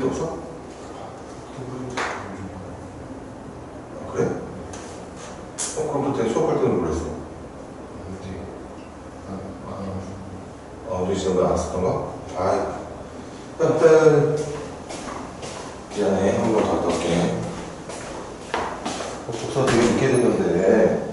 데 없어? 아, 그래? 그럼 그때 수업할 때는 그랬어. 우리 지금 안 썼던가? 아이, 미안해. 한 번 더 갔다 올게. 복사 되게 늦게 됐는데.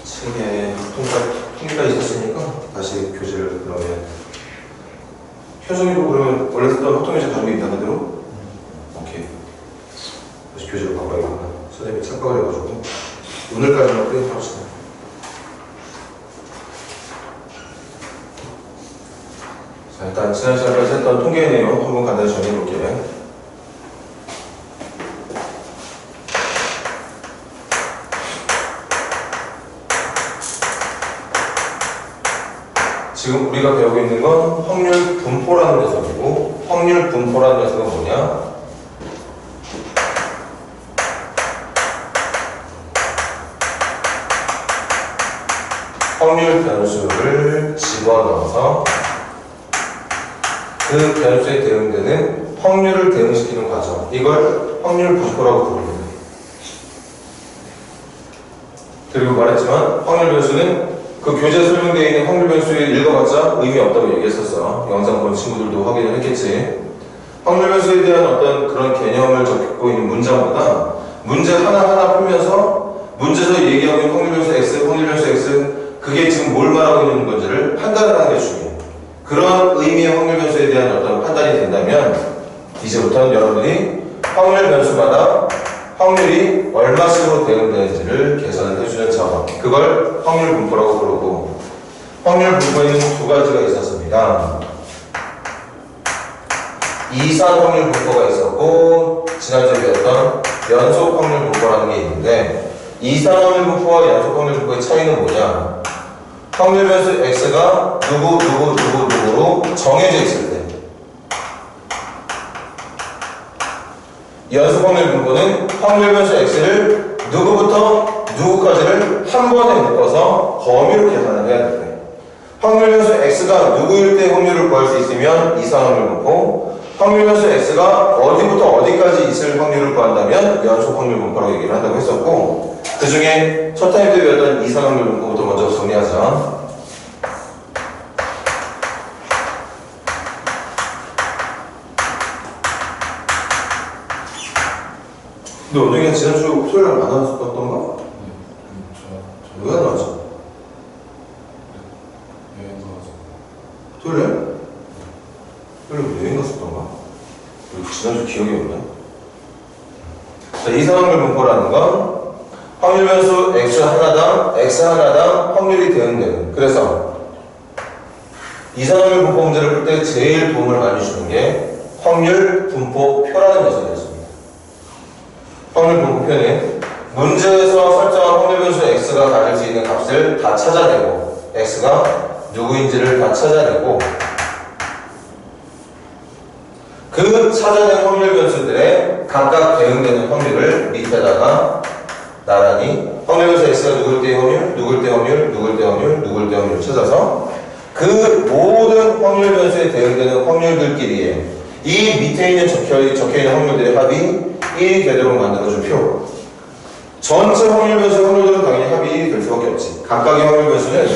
책에 통계까지 있었으니까 다시 교재를 그러면 현성이도 그러면 원래 쓰던 합동교재 가지고 있나 그대로? 오케이. 다시 교재를 바꿔야겠구나. 선생님이 착각을 해가지고 오늘까지만 끝. 자, 일단 지난 시간까지 했던 통계 내용 한번 간단히 정리해 볼게요. 지금 우리가 배우고 있는 건 확률 분포라는 녀석이고, 확률 분포라는 녀석은 뭐냐? 확률 변수를 집어넣어서 그 변수에 대응되는 확률을 대응시키는 과정, 이걸 확률 분포라고 부릅니다. 그리고 말했지만 확률 변수는 그 교재에 설명되어 있는 확률 변수를 읽어봤자 의미 없다고 얘기했었어. 영상 본 친구들도 확인을 했겠지. 확률 변수에 대한 어떤 그런 개념을 적고 있는 문장보다 문제 하나하나 풀면서 문제에서 얘기하고 있는 확률 변수 x, 확률 변수 x, 그게 지금 뭘 말하고 있는 건지를 판단을 하는 게 중요해요. 그런 의미의 확률 변수에 대한 어떤 판단이 된다면 이제부터는 여러분이 확률 변수마다 확률이 얼마씩으로 대응되는지를 계산을 해주는 작업, 그걸 확률 분포라고 부르고, 확률 분포에는 두 가지가 있었습니다. 이산 확률 분포가 있었고, 지난주에 배웠던 연속 확률 분포라는 게 있는데, 이산 확률 분포와 연속 확률 분포의 차이는 뭐냐? 확률 변수 x가 누구로 정해져 있을 때, 연속 확률 분포는 확률 변수 x를 누구부터 누구까지를 한 번에 묶어서 범위로 계산을 해야 돼. 확률 변수 x가 누구일 때 확률을 구할 수 있으면 이산 확률 분포, 확률 변수 x가 어디부터 어디까지 있을 확률을 구한다면 연속 확률 분포라고 얘기를 한다고 했었고, 그 중에 첫 타임 때 배웠던 이산 확률 분포부터 먼저 정리하자. 너 오늘 지난주 토요일에 안 나왔었던가? 왜 안 나왔어? 여행 가서. 토요일에? 토요일에 여행 갔었던가? 지난주 기억이 없네. 자, 이산 확률 분포라는 건 확률 변수 x 하나당 확률이 대응되는, 그래서 이산 확률 분포 문제를 풀 때 제일 도움을 많이 주는 게 확률 분포표라는 녀석이었습니다. 확률 분포표는 문제에서 설정한 확률 변수 x가 가질 수 있는 값을 다 찾아내고, x가 누구인지를 다 찾아내고, 그 찾아낸 확률 변수들의 각각 대응되는 확률을 밑에다가 나란히 확률 변수 x가 누굴 때 확률, 누굴 때 확률, 누굴 때 확률, 누굴 때 확률을 찾아서 그 모든 확률 변수에 대응되는 확률들끼리의 이 밑에 있는 적혀있는 확률들의 합이 1이 되도록 만들어준 표. 전체 확률 변수 확률들은 당연히 합이 1이 될 수밖에 없지. 각각의 확률 변수는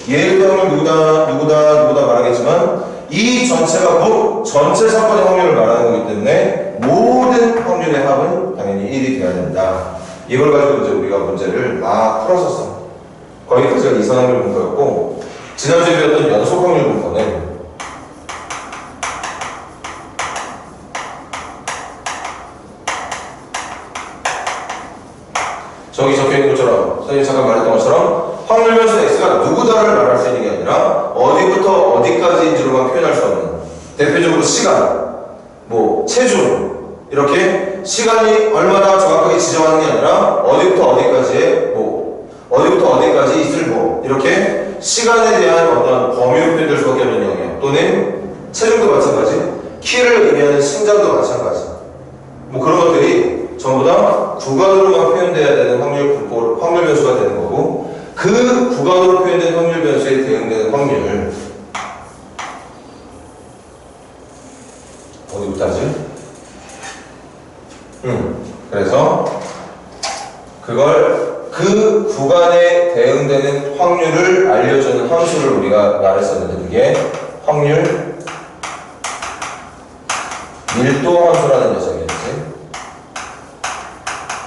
예를 들어 확률 누구다 말하겠지만 이 전체가 전체 사건의 확률을 말하는 거기 때문에 모든 확률의 합은 당연히 1이 돼야 된다. 이걸 가지고 이제 우리가 문제를 막 풀었었어. 거기까지가 이산 확률 분포였고, 지난주에 배웠던 연속 확률 분포는 저기 적혀있는 것처럼, 선생님이 잠깐 말했던 것처럼 확률 변수 x가 누구다를 말할 수 있는 게 아니라 어디부터 어디까지인지로만 표현할 수 없는, 대표적으로 시간, 체중, 이렇게 시간이 얼마나 정확하게 지정하는 게 아니라 어디부터 어디까지의 어디부터 어디까지 있을 이렇게 시간에 대한 어떤 범위로 표현될 수밖에 없는 영역, 또는 체중도 마찬가지, 키를 의미하는 신장도 마찬가지, 그런 것들이 전부 다 구간으로만 표현돼야 되는 확률 변수가 되는 거고, 그 구간으로 표현된 확률 변수에 대응되는 확률 어디부터 하지? 그래서 그 구간에 대응되는 확률을 알려주는 함수를 우리가 말했었는데, 그게 확률 밀도 함수라는 녀석이었지.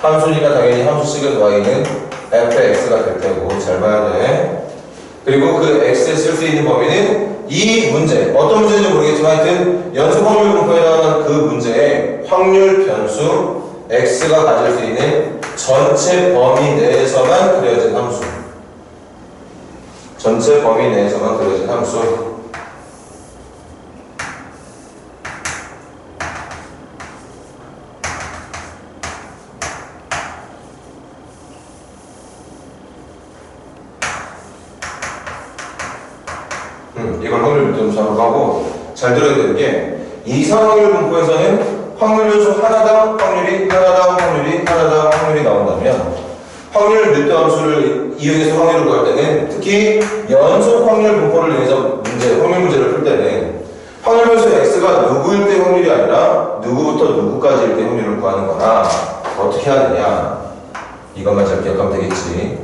함수니까 당연히 함수식은 y는 fx가 될 테고 잘 봐야 돼. 그리고 그 x에 쓸 수 있는 범위는 이 문제, 어떤 문제인지 모르겠지만 하여튼 연속 확률 분포에 나오는 그 문제의 확률 변수 x가 가질 수 있는 전체 범위 내에서만 그려진 함수. 전체 범위 내에서만 그려진 함수. 이걸 확률 밀도함수라고 하고, 잘 들어야 되는 게 이상 확률 분포에서는 확률 요소 하나당 확률이 나온다면 확률 밀도 함수를 이용해서 확률을 구할 때는, 특히 연속 확률 분포를 이용해서 확률 문제를 풀 때는 확률 변수 x가 누구일 때 확률이 아니라 누구부터 누구까지일 때 확률을 구하는 거라 어떻게 해야 되냐, 이것만 잘 기억하면 되겠지.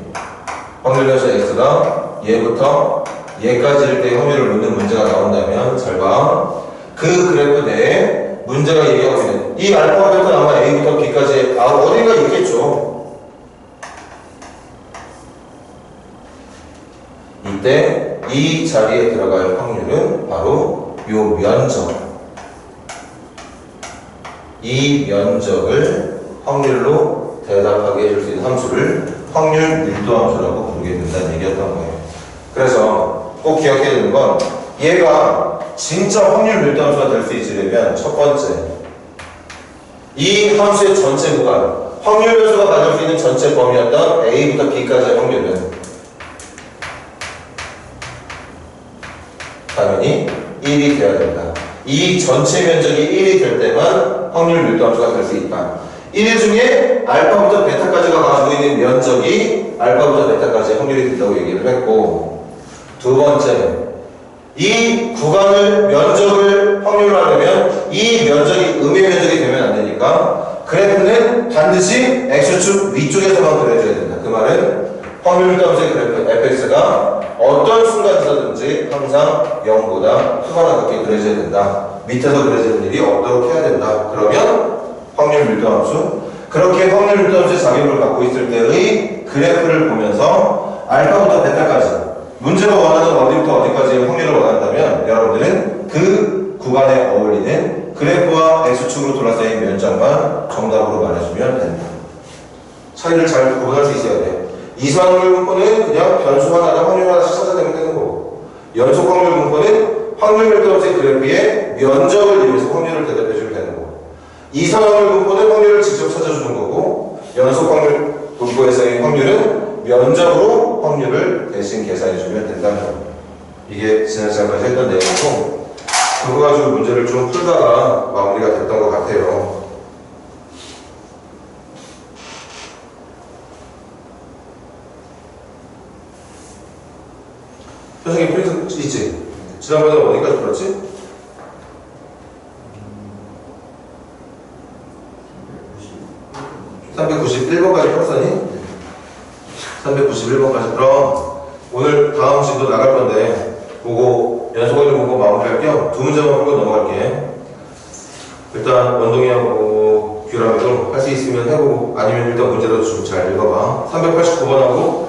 확률 변수 x가 얘부터 얘까지일 때 확률을 묻는 문제가 나온다면 잘 봐. 그 그래프 내에 문제가 얘기하고 있는 이 알파와 베타 아마 a부터 b까지 어딘가 있겠죠. 이때 이 자리에 들어갈 확률은 바로 요 면적, 이 면적을 확률로 대답하게 해줄 수 있는 함수를 확률 밀도 함수라고 부르게 된다는 얘기였던 거예요. 그래서 꼭 기억해야 되는 건 얘가 진짜 확률 밀도 함수가 될 수 있으려면 첫 번째, 이 함수의 전체 구간, 확률 변수가 가질 수 있는 전체 범위였던 a부터 b까지의 확률은 당연히 1이 돼야 된다. 이 전체 면적이 1이 될 때만 확률 밀도 함수가 될 수 있다. 1 중에 알파부터 베타까지가 가지고 있는 면적이 알파부터 베타까지의 확률이 된다고 얘기를 했고, 두 번째, 이 구간을 면적을 확률로 하려면 이 면적이 음의 면적이 되면 안 되니까 그래프는 반드시 x축 위쪽에서만 그려줘야 된다. 그 말은 확률 밀도 함수의 그래프 fx가 어떤 순간에서든지 항상 0보다 크거나 같게 그려져야 된다. 밑에서 그려지는 일이 없도록 해야 된다. 그러면 확률 밀도 함수, 그렇게 확률 밀도 함수의 작용을 갖고 있을 때의 그래프를 보면서 알파부터 베타까지 문제가 원하는 어디부터 어디까지의 확률을 원한다면 여러분들은 그 구간에 어울리는 그래프와 x축으로 둘러싸인 면적만 정답으로 말해주면 된다. 차이를 잘 구분할 수 있어야 돼. 이상 확률 분포는 그냥 변수 하나당 확률 하나씩 찾아내면 되는 거고, 연속 확률 분포는 확률 밀도 함수의 그래프의 면적을 이용해서 확률을 대답해주면 되는 거고, 이상 확률 분포는 확률을 직접 찾아주는 거고, 연속 확률 분포에서의 확률은 면적으로 확률을 대신 계산해주면 된다는 거. 이게 지난 시간까지 했던 내용이고, 그거 가지고 문제를 좀 풀다가 마무리가 됐던 것 같아요. 선생님 프린트 있지? 지난번에 어디까지 풀었지? 391번까지 풀었더니 391번까지. 그럼 오늘 다음 시도 나갈 건데 그거 연속으로 보고 마무리할 겸 두 문제만 풀고 넘어갈게. 일단 원동이하고 규람이도 할 수 있으면 해보고, 아니면 일단 문제라도 좀 잘 읽어봐. 389번하고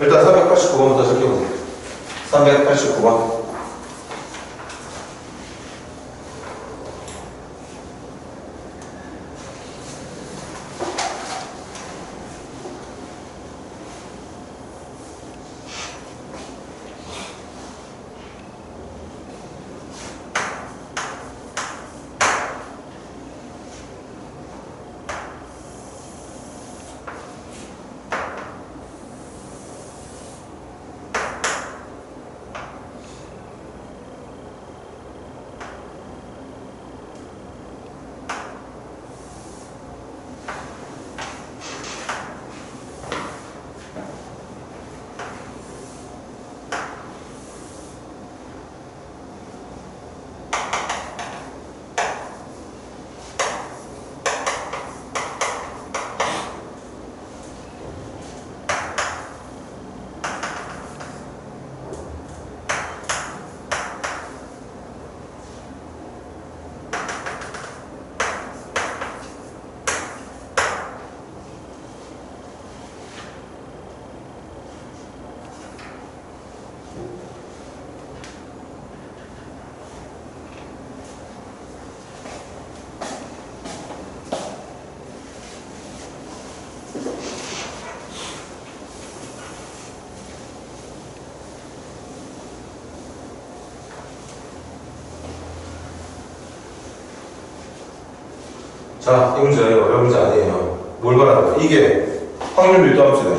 일단 389번부터 시작해보세요. 389번. 자, 이 문제 어려운 문제 아니에요. 뭘 말하는 거야? 이게 확률 밀도 함수네.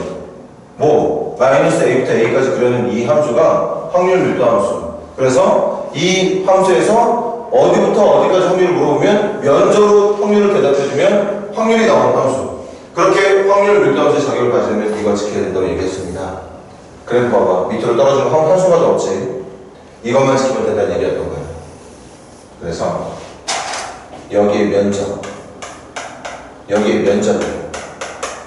뭐 마이너스 a부터 a까지 그려는 이 함수가 확률 밀도 함수. 그래서 이 함수에서 어디부터 어디까지 확률을 물어보면 면적으로 확률을 대답해주면 확률이 나오는 함수. 그렇게 확률 밀도함수의 자격을 가지려면 이거 지켜야 된다고 얘기했습니다. 그래도 봐봐. 밑으로 떨어지는 함수가 더 없지. 이것만 지키면 된다는 얘기였던 거예요. 그래서 여기에 면적, 여기에 면적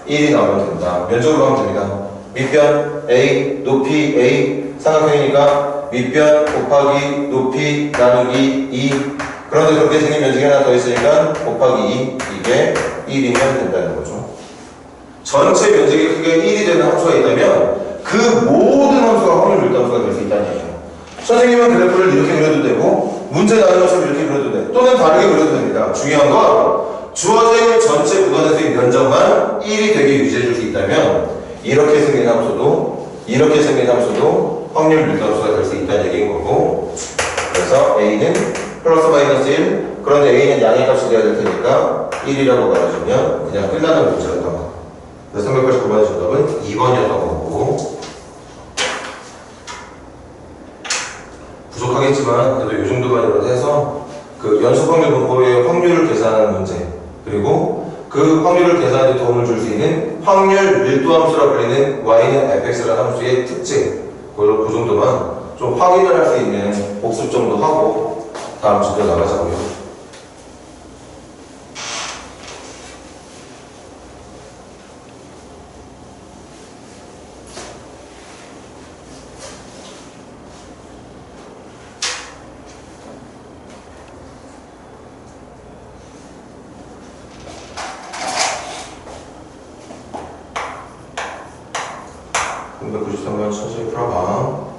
1이 나오면 된다. 면적으로 하면 됩니다. 밑변 A, 높이 A, 삼각형이니까 밑변 곱하기 높이 나누기 2. 그런데 그렇게 생긴 면적이 하나 더 있으니까 곱하기 2. 이게 1이면 된다는 거죠. 전체 면적이 크게 1이 되는 함수가 있다면 그 모든 함수가 확률 밀도함수가 될 수 있다는 얘기예요. 선생님은 그래프를 이렇게 그려도 되고 문제 나오는 것처럼 이렇게 그려도 돼. 또는 다르게 그려도 됩니다. 중요한 건 주어져 있는 전체 구간에서의 면적만 1이 되게 유지해 줄 수 있다면 이렇게 생긴 함수도 이렇게 생긴 함수도 확률 밀도함수가 될 수 있다는 얘기인 거고, 그래서 A는 플러스 마이너스 1, 그런데 A는 양의 값이 돼야 될 테니까 1이라고 말해주면 그냥 끝나는 문제였던 거. 그래서 389번의 정답은 2번이었던 거고, 부족하겠지만 그래도 이 정도만이라도 해서 그 연속 확률 분포의 확률을 계산하는 문제, 그리고 그 확률을 계산하는 데 도움을 줄 수 있는 확률 밀도함수라 불리는 y는 fx라는 함수의 특징, 그 정도만 좀 확인을 할 수 있는 복습 정도 하고 다음 주제 나가자고요. 천천히 풀어봐.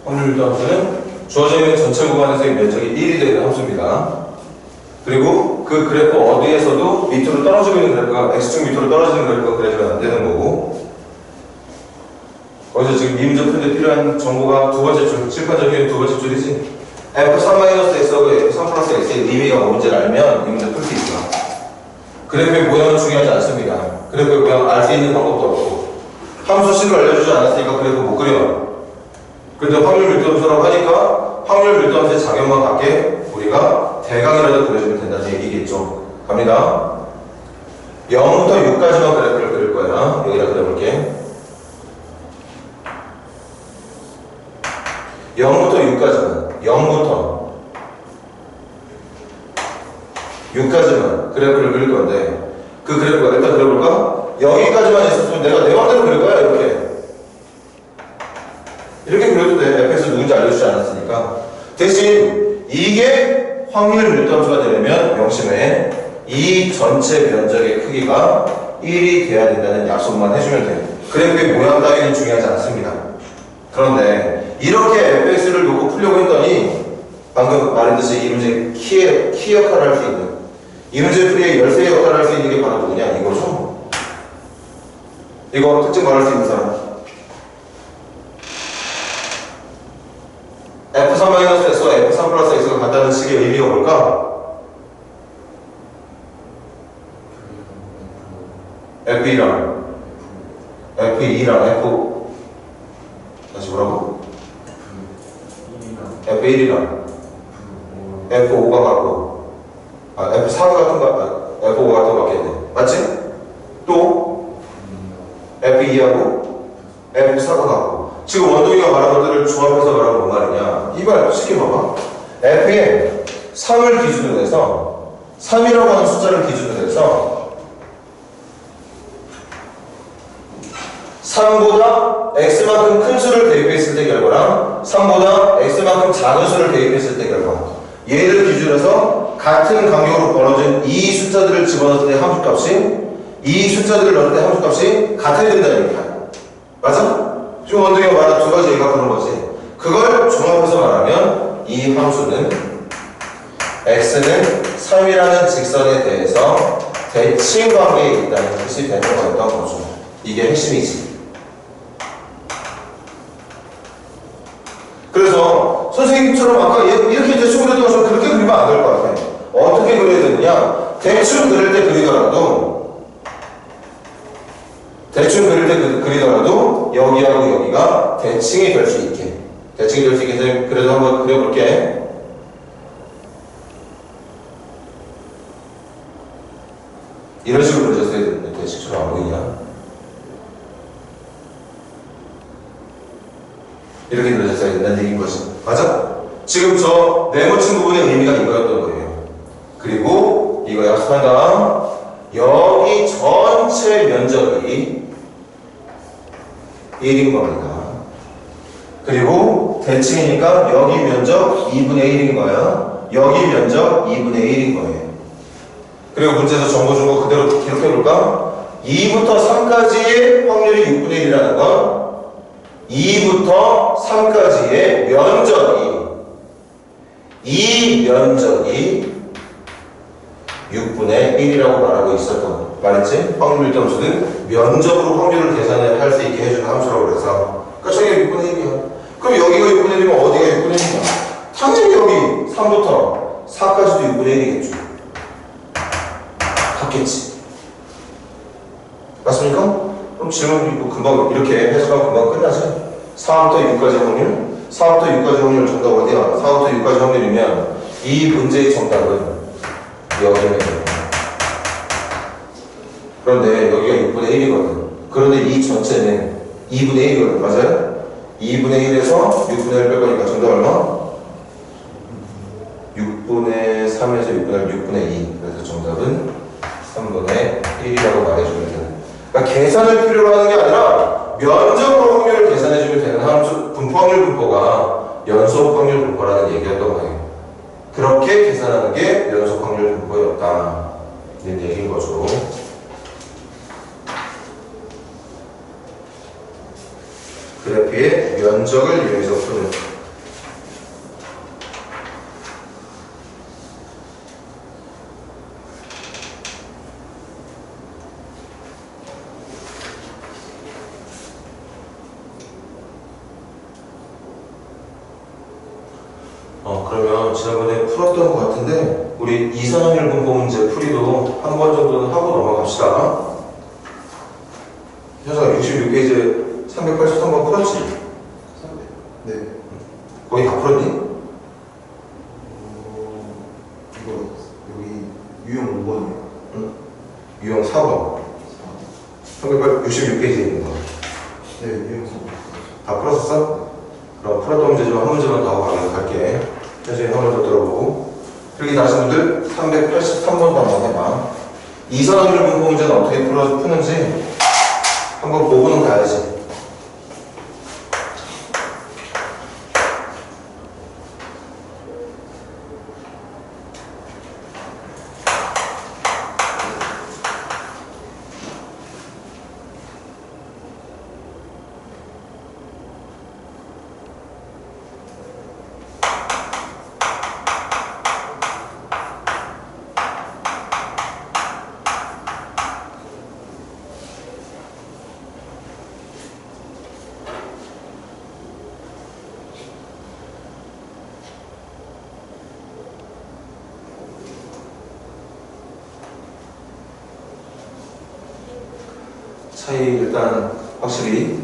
확률 밀도함수는 주어져 있는 전체 구간에서의 면적이 1이 되는 함수입니다. 그리고 그 그래프 어디에서도 밑으로 떨어지고 있는 그래프가 x축 밑으로 떨어지는 그래프가 그려지면 안 되는 거고, 거기서 지금 이 문제 푸는데 필요한 정보가 두 번째 줄, 칠판적인 두 번째 줄이지. f3-x하고 f3+x의 의미가 뭔지를 알면 이 문제 풀 수 있어. 그래프의 모양은 중요하지 않습니다. 그래프의 모양 알 수 있는 방법도 없고, 함수식을 알려주지 않았으니까 그래프 못 그려. 근데 확률 밀도함수라고 하니까 확률 밀도함수의 작용만 갖게 우리가 대강이라도 그려주면 된다는 얘기겠죠. 갑니다. 0부터 6까지만 그래프를 그릴 거야. 여기다 그려볼게. 0부터 6까지만, 0부터 6까지만 그래프를 그릴 건데, 그 그래프가 일단 그려볼까? 여기까지만 있었으면 내가 내 맘대로 그릴 거야. 이렇게 그려도 돼. fx 누군지 알려주지 않았으니까. 대신 이게 확률 밀도함수가 되려면 명심해. 이 전체 면적의 크기가 1이 돼야 된다는 약속만 해주면 돼. 그래프의 모양 따위는 중요하지 않습니다. 그런데 이렇게 fx를 놓고 풀려고 했더니 방금 말했듯이 이 문제 키 역할을 할 수 있는, 이 문제 풀이의 열쇠 역할을 할 수 있는 게 바로 누구냐 이거죠. 이거 특징 말할 수 있는 사람. f3-x와 f3+x가 같다는 식의 의미가 뭘까? f2랑 다시 뭐라고? f1이랑 f5가 같고, f4가 같은 거, f5가 같은 거 같겠네. 맞지? 또 f2하고 f4가 같고. 지금 원동이가 말한 것들을 조합해서 말하면 뭔 말이냐? 이발 쉽게 봐봐. f에 3을 기준으로 해서 3이라고 하는 숫자를 기준으로 해서 3보다 x만큼 큰 수를 대입했을 때 결과랑 3보다 x만큼 작은 수를 대입했을 때 결과, 얘를 기준으로 해서 같은 간격으로 벌어진 이 숫자들을 집어넣을 때 함수값이, 이 숫자들을 넣을 때 함수값이 같아야 된다는 얘기야. 맞아? 지금 원동이가 말한 두 가지 얘기가 그런 거지. 그걸 종합해서 말하면 이 함수는 x는 3이라는 직선에 대해서 대칭 관계에 있다는 뜻이 되는 거였던 거죠. 이게 핵심이지. 그래서 선생님처럼 아까 이렇게 대충 그려도 좀 그렇게 그리면 안 될 것 같아. 어떻게 그려야 되느냐? 대충 그릴 때 그리더라도 여기하고 여기가 대칭이 될 수 있게, 대칭이 될 수 있게. 그래도 한번 그려볼게. 이런 식으로 그려졌어야 되는데 대칭처럼 안 보이냐? 이렇게 그려졌어야 된다는 얘기인 거지. 맞아? 지금 저 네모친 부분의 의미가 이거였던 거예요. 그리고 이거 약속한다. 여기 전체 면적이 1인 겁니다. 그리고 대칭이니까 여기 면적 2분의 1인 거야. 여기 면적 2분의 1인 거예요. 그리고 문제에서 정보 준 거 그대로 기록해볼까? 2부터 3까지의 확률이 6분의 1이라는 건 2부터 3까지의 면적이, 이 면적이 6분의 1이라고 말하고 있었던 말했지? 확률 점수는 면적으로 확률을 계산을 할 수 있게 해주는 함수라고 그래서, 그러니까 저게 6분의 1이야. 그럼 여기가 6분의 1이면 어디가 6분의 1이냐? 당연히 여기 3부터 4까지도 6분의 1이겠죠. 같겠지. 맞습니까? 그럼 질문 이거 금방 이렇게 해석하면 금방 끝나죠? 4부터 6까지 확률, 4부터 6까지 확률 정답 어디야? 4부터 6까지 확률이면 이 문제의 정답은 여기면 돼요. 그런데 여기가 6분의 1이거든. 그런데 이 전체는 2분의 1이거든. 맞아요? 2분의 1에서 6분의 1 뺄 거니까 정답 얼마? 6분의 3에서 6분의 2. 그래서 정답은 3분의 1이라고 말해주면 되는. 그러니까 계산을 필요로 하는 게 아니라 면적으로 확률을 계산해주면 되는 함수, 분포 확률 분포가 연속 확률 분포라는 얘기였던 거예요. 그렇게 계산하는 게 연속 확률 분포였다. 이런 얘기인 거죠. 그래프의 면적을 이용해서 푸는. 그러면 지난번에 풀었던 것 같은데 우리 이산화율 분포 문제 풀이도 한 번 정도는 하고 넘어갑시다. 현수가 66페이지 383번 풀었지? 네. 거의 다 풀었니? 이거 여기 유형 5번이요. 응. 유형 4번. 366페이지에 있는 거. 네, 유형 4번. 다 풀었었어? 그럼 풀었던 문제 좀 한 문제만 더 하고 갈게. 현수님 한 번 더 들어보고. 여기 나신 분들 383번도 한번 해봐. 이산화율 분포 문제는 어떻게 푸는지 한번 보고는 가야지. 차이 일단 확실히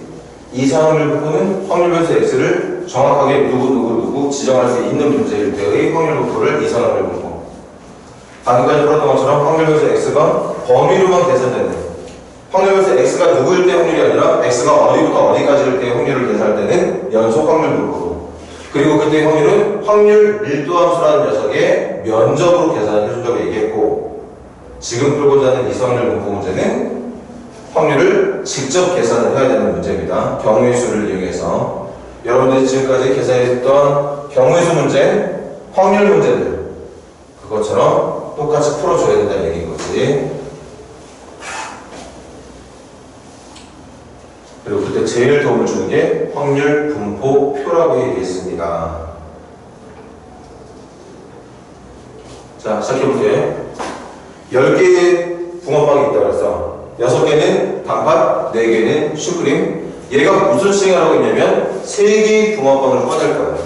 이산화율 분포는 확률 변수 x를 정확하게 누구 지정할 수 있는 문제일 때의 확률 분포를 이산화율 분포. 방금까지 풀었던 것처럼 확률 변수 x가 범위로만 계산되는, 확률 변수 x가 누구일 때 확률이 아니라 x가 어디부터 어디까지일 때 확률을 계산할 때는 연속 확률 분포로, 그리고 그때 확률은 확률 밀도함수라는 녀석의 면적으로 계산을 해준다고 얘기했고, 지금 풀고자 하는 이성률 분포 문제는 확률을 직접 계산을 해야 되는 문제입니다. 경우의 수를 이용해서 여러분들이 지금까지 계산했던 경우의 수 문제, 확률 문제들 그것처럼 똑같이 풀어줘야 된다는 얘기인 거지. 그리고 그때 제일 도움을 주는 게 확률 분포표라고 얘기했습니다. 자, 시작해볼게요. 10개의 붕어빵이 있다고 그랬어. 6개는 단팥, 4개는 슈크림. 얘가 무슨 시행을 하고 있냐면 3개의 붕어빵을 꺼낼 거예요.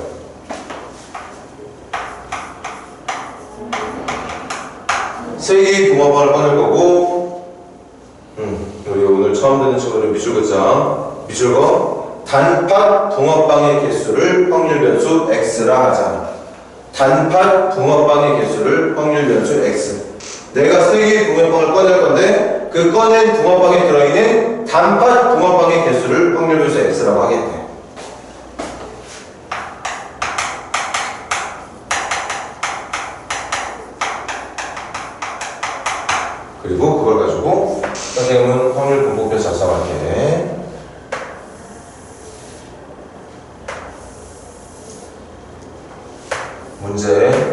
3개의 붕어빵을 꺼낼 거고, 우리 오늘 처음 듣는 친구들 미술거 단팥 붕어빵의 개수를 확률 변수 x라 하자. 단팥 붕어빵의 개수를 확률 변수 x. 내가 3개의 붕어빵을 꺼낼 건데 그 꺼낸 붕어빵에 들어있는 단팥 붕어빵의 개수를 확률 변수 x라고 하겠대. 그리고 그걸 가지고 선생님은 확률 분포표 작성할게. 문제.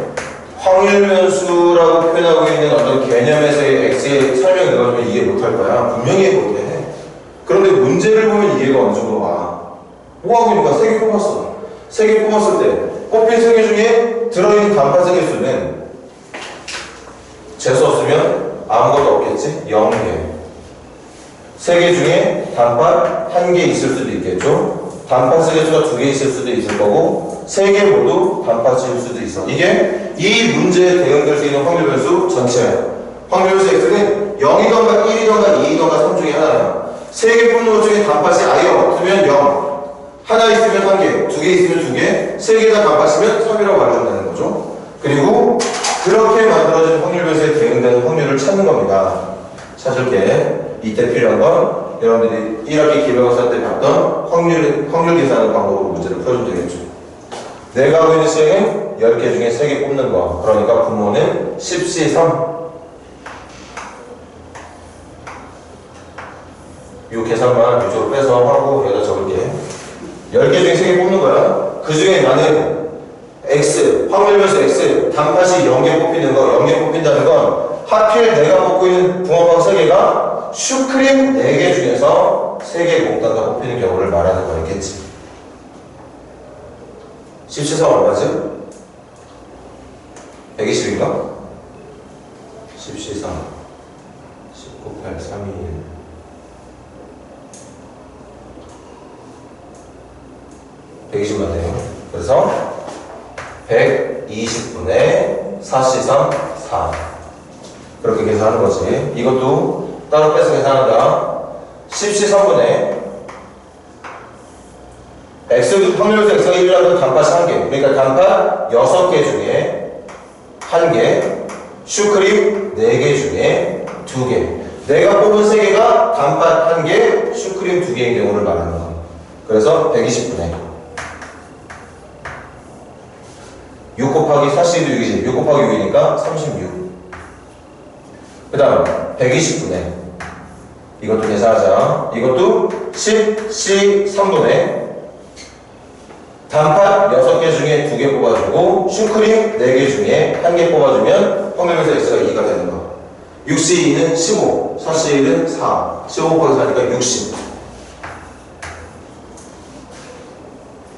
확률 변수라고 표현하고 있는 어떤 개념에서의 x의 설명을 넣어주면 이해 못할 거야. 분명히 이해 못해. 그런데 문제를 보면 이해가 어느 정도 와. 뭐 하고 있는 거야? 3개 뽑았어. 3개 뽑았을 때 뽑힌 3개 중에 들어있는 단팥의 개수는 재수 없으면 아무것도 없겠지? 0개. 3개 중에 단팥 1개 있을 수도 있겠죠? 단팥의 개수가 2개 있을 수도 있을 거고 3개 모두 단팥일 수도 있어. 이게 이 문제에 대응될 수 있는 확률 변수 전체야. 확률 변수 x는 0이던가 1이던가 2이던가 3 중에 하나야. 3개 뽑는 것 중에 단팥이 아예 없으면 0, 하나 있으면 1개, 2개 있으면 2개, 3개 다 단팥이면 3이라고 말해준다는 거죠. 그리고 그렇게 만들어진 확률 변수에 대응되는 확률을 찾는 겁니다. 찾을게. 이때 필요한 건 여러분들이 1학기 기말고사 때 봤던 확률 계산하는 방법으로 문제를 풀어주면 되겠죠. 내가 하고 있는 시행은 10개 중에 3개 뽑는 거. 그러니까 분모는 10C3. 이 계산만 이쪽으로 빼서 하고 여기다 적을게. 10개 중에 3개 뽑는 거야. 그 중에 나는 X, 확률 변수 X, 단팥이 0개 뽑히는 거, 0개 뽑힌다는 건 하필 내가 먹고 있는 붕어빵 3개가 슈크림 4개 중에서 3개 몽땅 다 뽑히는 경우를 말하는 거였겠지. 17사 얼마지? 120인가? 17사 19, 8, 3, 2, 120 맞네요. 그래서 120분의 4C3, 4. 그렇게 계산하는 거지. 이것도 따로 빼서 계산한다. 10C3분의 x, 확률 변수 x가 1이라는 단팥이 1개. 그러니까 단팥 6개 중에 1개, 슈크림 4개 중에 2개. 내가 뽑은 3개가 단팥 1개, 슈크림 2개인 경우를 말하는 거야. 그래서 120분의 6 곱하기 4C도 6이지. 6 곱하기 6이니까 36. 그 다음 120분의 이것도 계산하자. 이것도 10C3분의 단팥 6개 중에 2개 뽑아주고 슈크림 4개 중에 1개 뽑아주면 확률 변수 x가 2가 되는 거. 6C2는 15, 4C1은 4. 15 곱하기 4니까 60.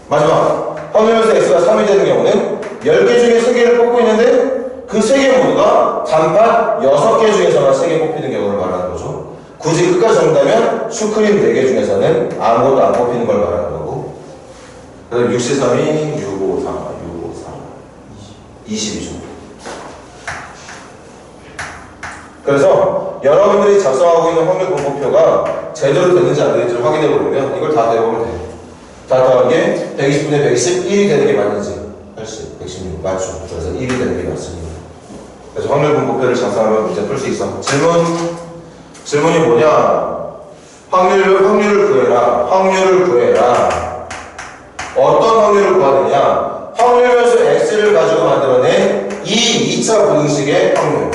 마지막 확률 변수 x가 3이 되는 경우는 10개 중에 3개를 뽑고 있는데 그 3개 모두가 단팥 6개 중에서만 3개 뽑히는 경우를 말하는 거죠. 굳이 끝까지 적는다면 슈크림 4개 중에서는 아무것도 안 뽑히는 걸 말하는 거고. 그래서 6C3이 6, 5, 4, 6, 5, 4, 20이죠. 그래서 여러분들이 작성하고 있는 확률 분포표가 제대로 되는지 안 되는지를 확인해 보려면 이걸 다 대보면 돼요. 다 더한 게 120분의 111이 되는 게 맞는지 80, 116 맞죠. 그래서 1이 되는 게 맞습니다. 그래서 확률 분포표를 작성하면 문제 풀 수 있어. 질문이 뭐냐? 확률을 구해라. 확률을 구해라. 어떤 확률을 구하느냐? 확률 변수 x를 가지고 만들어낸 이 2차 부등식의 확률.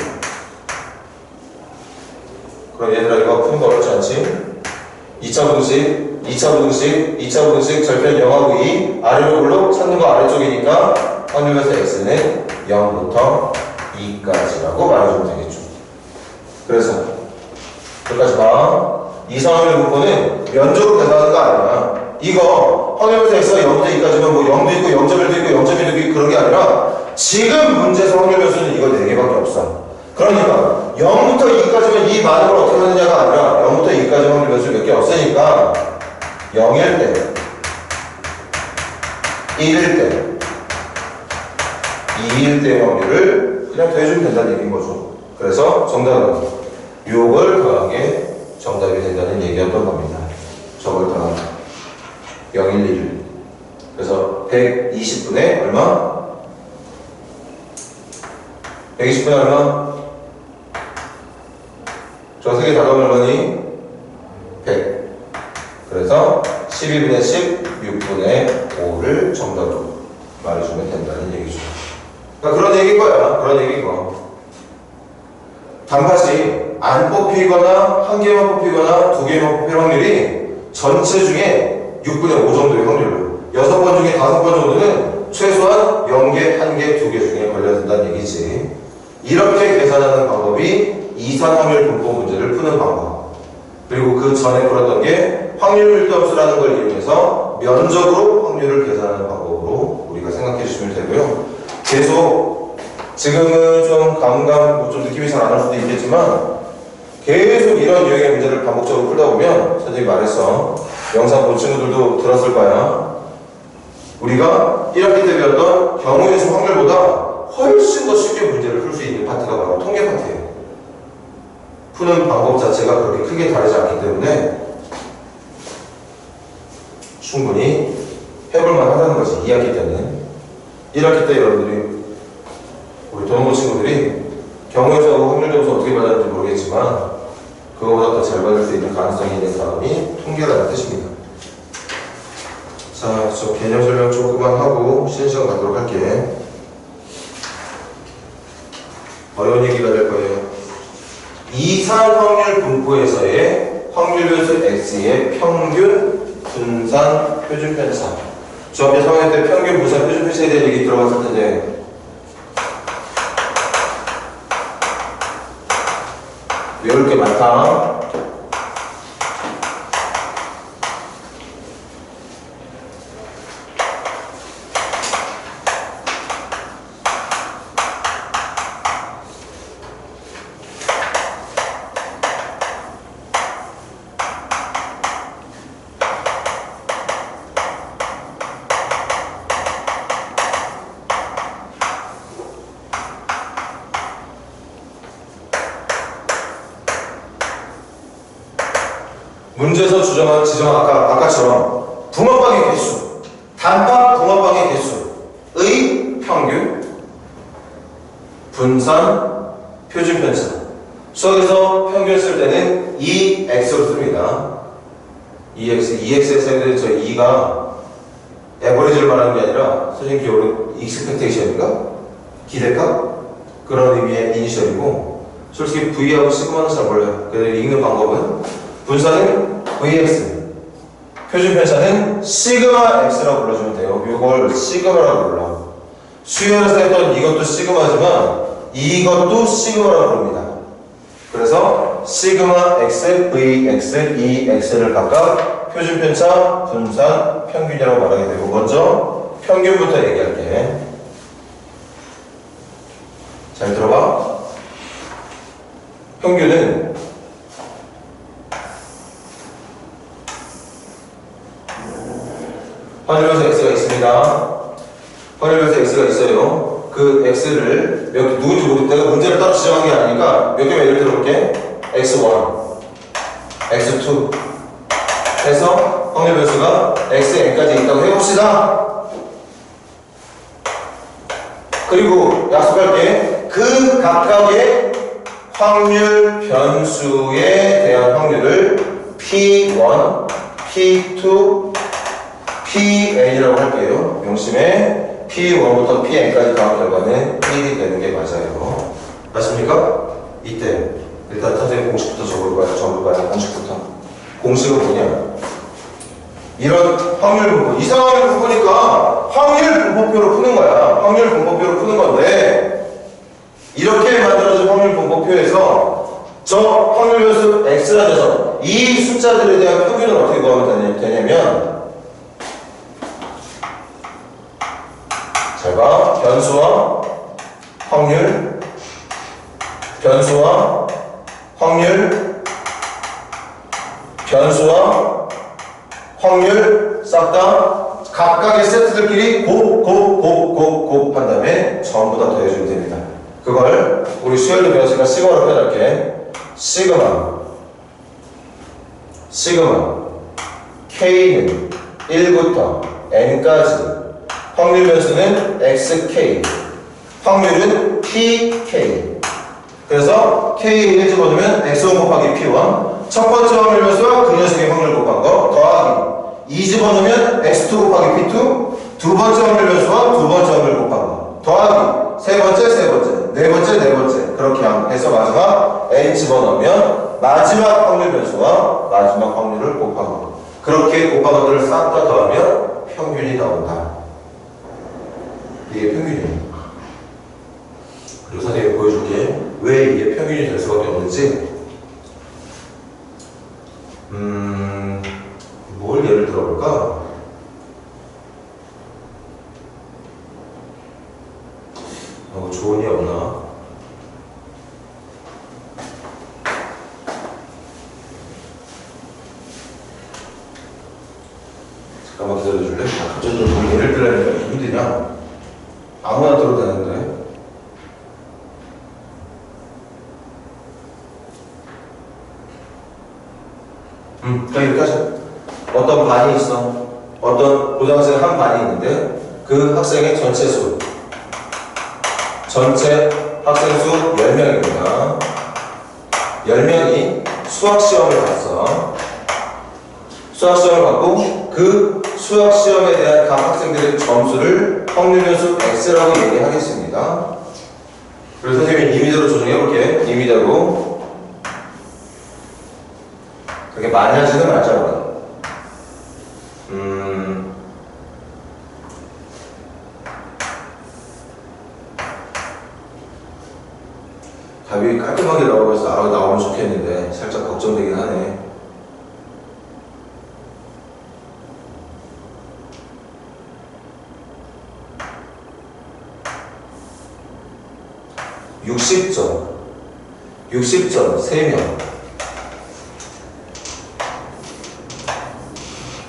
그럼 얘들아 이거 푸는 거 어렵지 않지? 2차 부등식, 2차 부등식, 2차 부등식 절편 0하고 2 아래로 올라 찾는 거 아래쪽이니까 확률변수 x는 0부터 2까지라고 말해주면 되겠죠. 그래서 여기까지 봐. 이상확률 분포는 면적으로 계산하는 거 아니야. 이거 확률변수 x가 0부터 2까지면 뭐 0도 있고 0.1도 있고 0.1도 있고 그런 게 아니라 지금 문제에서 확률변수는 이거 4개밖에 없어. 그러니까 0부터 2까지면 이 많은 걸 어떻게 하느냐가 아니라 0부터 2까지 확률변수 몇 개 없으니까 0일 때, 1일 때, 2일 때 확률을 그냥 더해주면 된다는 얘기인 거죠. 그래서 정답은 6을 더하게 정답이 된다는 얘기였던 겁니다. 저걸 더하면 0, 1, 1. 그래서 120분에 얼마? 120분에 얼마? 저 3개 다 더하면 얼마니? 100. 그래서 12분의 10, 6분의 5를 정답으로 말해주면 된다는 얘기죠. 그러니까 그런 얘기인 거야. 그런 얘기인 거. 단팥이 안 뽑히거나 한 개만 뽑히거나 두 개만 뽑힐 확률이 전체 중에 6분의 5 정도의 확률로 6번 중에 5번 정도는 최소한 0개, 1개, 2개 중에 걸려야 된다는 얘기지. 이렇게 계산하는 방법이 이산 확률 분포 문제를 푸는 방법. 그리고 그 전에 풀었던 게 확률 밀도함수라는 걸 이용해서 면적으로 확률을 계산하는 방법으로 우리가 생각해 주시면 되고요. 계속 지금은 좀 감감, 좀 느낌이 잘 안 올 수도 있겠지만 계속 이런 유형의 문제를 반복적으로 풀다 보면 선생님이 말했어. 영상 본 친구들도 들었을 거야. 우리가 1학기 때 배웠던 경우의 수 확률보다 훨씬 더 쉽게 문제를 풀 수 있는 파트가 바로 통계 파트예요. 푸는 방법 자체가 그렇게 크게 다르지 않기 때문에 충분히 해볼만 하다는 것이 2학기 때는. 1학기 때 여러분들이 우리 도움본 친구들이 경우의 수하고 확률 점수 어떻게 받았는지 모르겠지만 그거보다 더 잘 받을 수 있는 가능성이 있는 사람이 통계라는 뜻입니다. 자, 저 개념 설명 조금만 하고 쉬는 시간 갖도록 할게. 어려운 얘기가 될 거예요. 이산 확률 분포에서의 확률 변수 x의 평균, 분산, 표준 편차. 저번에 3학년 때 평균, 분산, 표준 편차에 대한 얘기 들어봤을 텐데 외울 게 많다. 문제에서 지정한 아까처럼 붕어빵의 개수, 단팥 붕어빵의 개수의 평균, 분산, 표준 편차. 수학에서 평균 쓸 때는 2x로 씁니다. 2x에 써야 되는 저 2가 에버리지를 말하는 게 아니라 선생님 기억으로 익스펙테이션인가? 기대값? 그런 의미의 이니셜이고 솔직히 V하고 시그마는 잘 몰라요. 그래서 읽는 방법은 분산은 Vx, 표준 편차는 시그마 x라고 불러주면 돼요. 이걸 시그마라고 불러. 수열에서 했던 이것도 시그마지만 이것도 시그마라고 부릅니다. 그래서 시그마 x, Vx, Ex를 각각 표준 편차, 분산, 평균이라고 말하게 되고 먼저 평균부터 얘기할게. 잘 들어봐. 평균은 확률변수 x가 있습니다. 확률변수 x가 있어요. 그 x를 누군지 모르겠다. 내가 문제를 따로 지정한 게 아니니까 몇 개만 예를 들어볼게. x1, x2 해서 확률변수가 xn까지 있다고 해봅시다. 그리고 약속할게. 그 각각의 확률 변수에 대한 확률을 P1, P2, Pn이라고 할게요. 명심에 P1부터 Pn까지 더한 결과는 1이 되는 게 맞아요. 맞습니까? 이때 일단 선생님 공식부터 적을까요? 공식은 뭐냐? 이런 확률 분포, 이상하게 보니까 확률 분포표로 푸는 거야. 확률 분포표로 푸는 건데, 이렇게 만들어진 확률 분포표에서 저 확률 변수 x라 돼서 이 숫자들에 대한 평균을 어떻게 구하면 되냐면, 잘 봐. 변수와 확률, 변수와 확률, 변수와 확률 싹 다 각각의 세트들끼리 곱한 다음에 전부 다 더해주면 됩니다. 그걸 우리 수열도 배웠으니까 시그마로 표현할게. 시그마 K는 1부터 N까지, 확률 변수는 XK, 확률은 PK. 그래서 K에 1 집어넣으면 X1 곱하기 P1, 첫 번째 확률 변수와 그 녀석의 확률 곱한 거 더하기 2 집어넣으면 X2 곱하기 P2, 두 번째 확률 변수와 두 번째 확률 곱한 거 더하기 세 번째, 네 번째 그렇게 해서 마지막 N 집어넣으면 마지막 확률 변수와 마지막 확률을 곱한 거, 그렇게 곱한 것들을 싹 다 더하면 평균이 나온다. 이게 평균이에요. 그리고 선생님이 보여줄게. 왜 이게 평균이 될 수밖에 없는지. 뭘 예를 들어볼까? 좋은 예 없나? 잠깐만 기다려줄래? 갑자기 뭘 예를 들려니까 힘드냐? 아무나 들어도 되는데. 그러니까 이렇게 하자. 어떤 반이 있어. 어떤 고등학생 한 반이 있는데 그 학생의 전체 수, 전체 학생 수 10명입니다. 10명이 수학시험을 봤어. 수학시험을 받고 그 수학시험에 대한 각 학생들의 점수를 확률 변수 X라고 얘기하겠습니다. 그래서 선생님이 임의대로 조정해볼게. 임의대로. 그렇게 많이 하지는 말자고요. 답이 깔끔하게 나오고 해서 나오면 좋겠는데 살짝 걱정되긴 하네. (60점) 3명,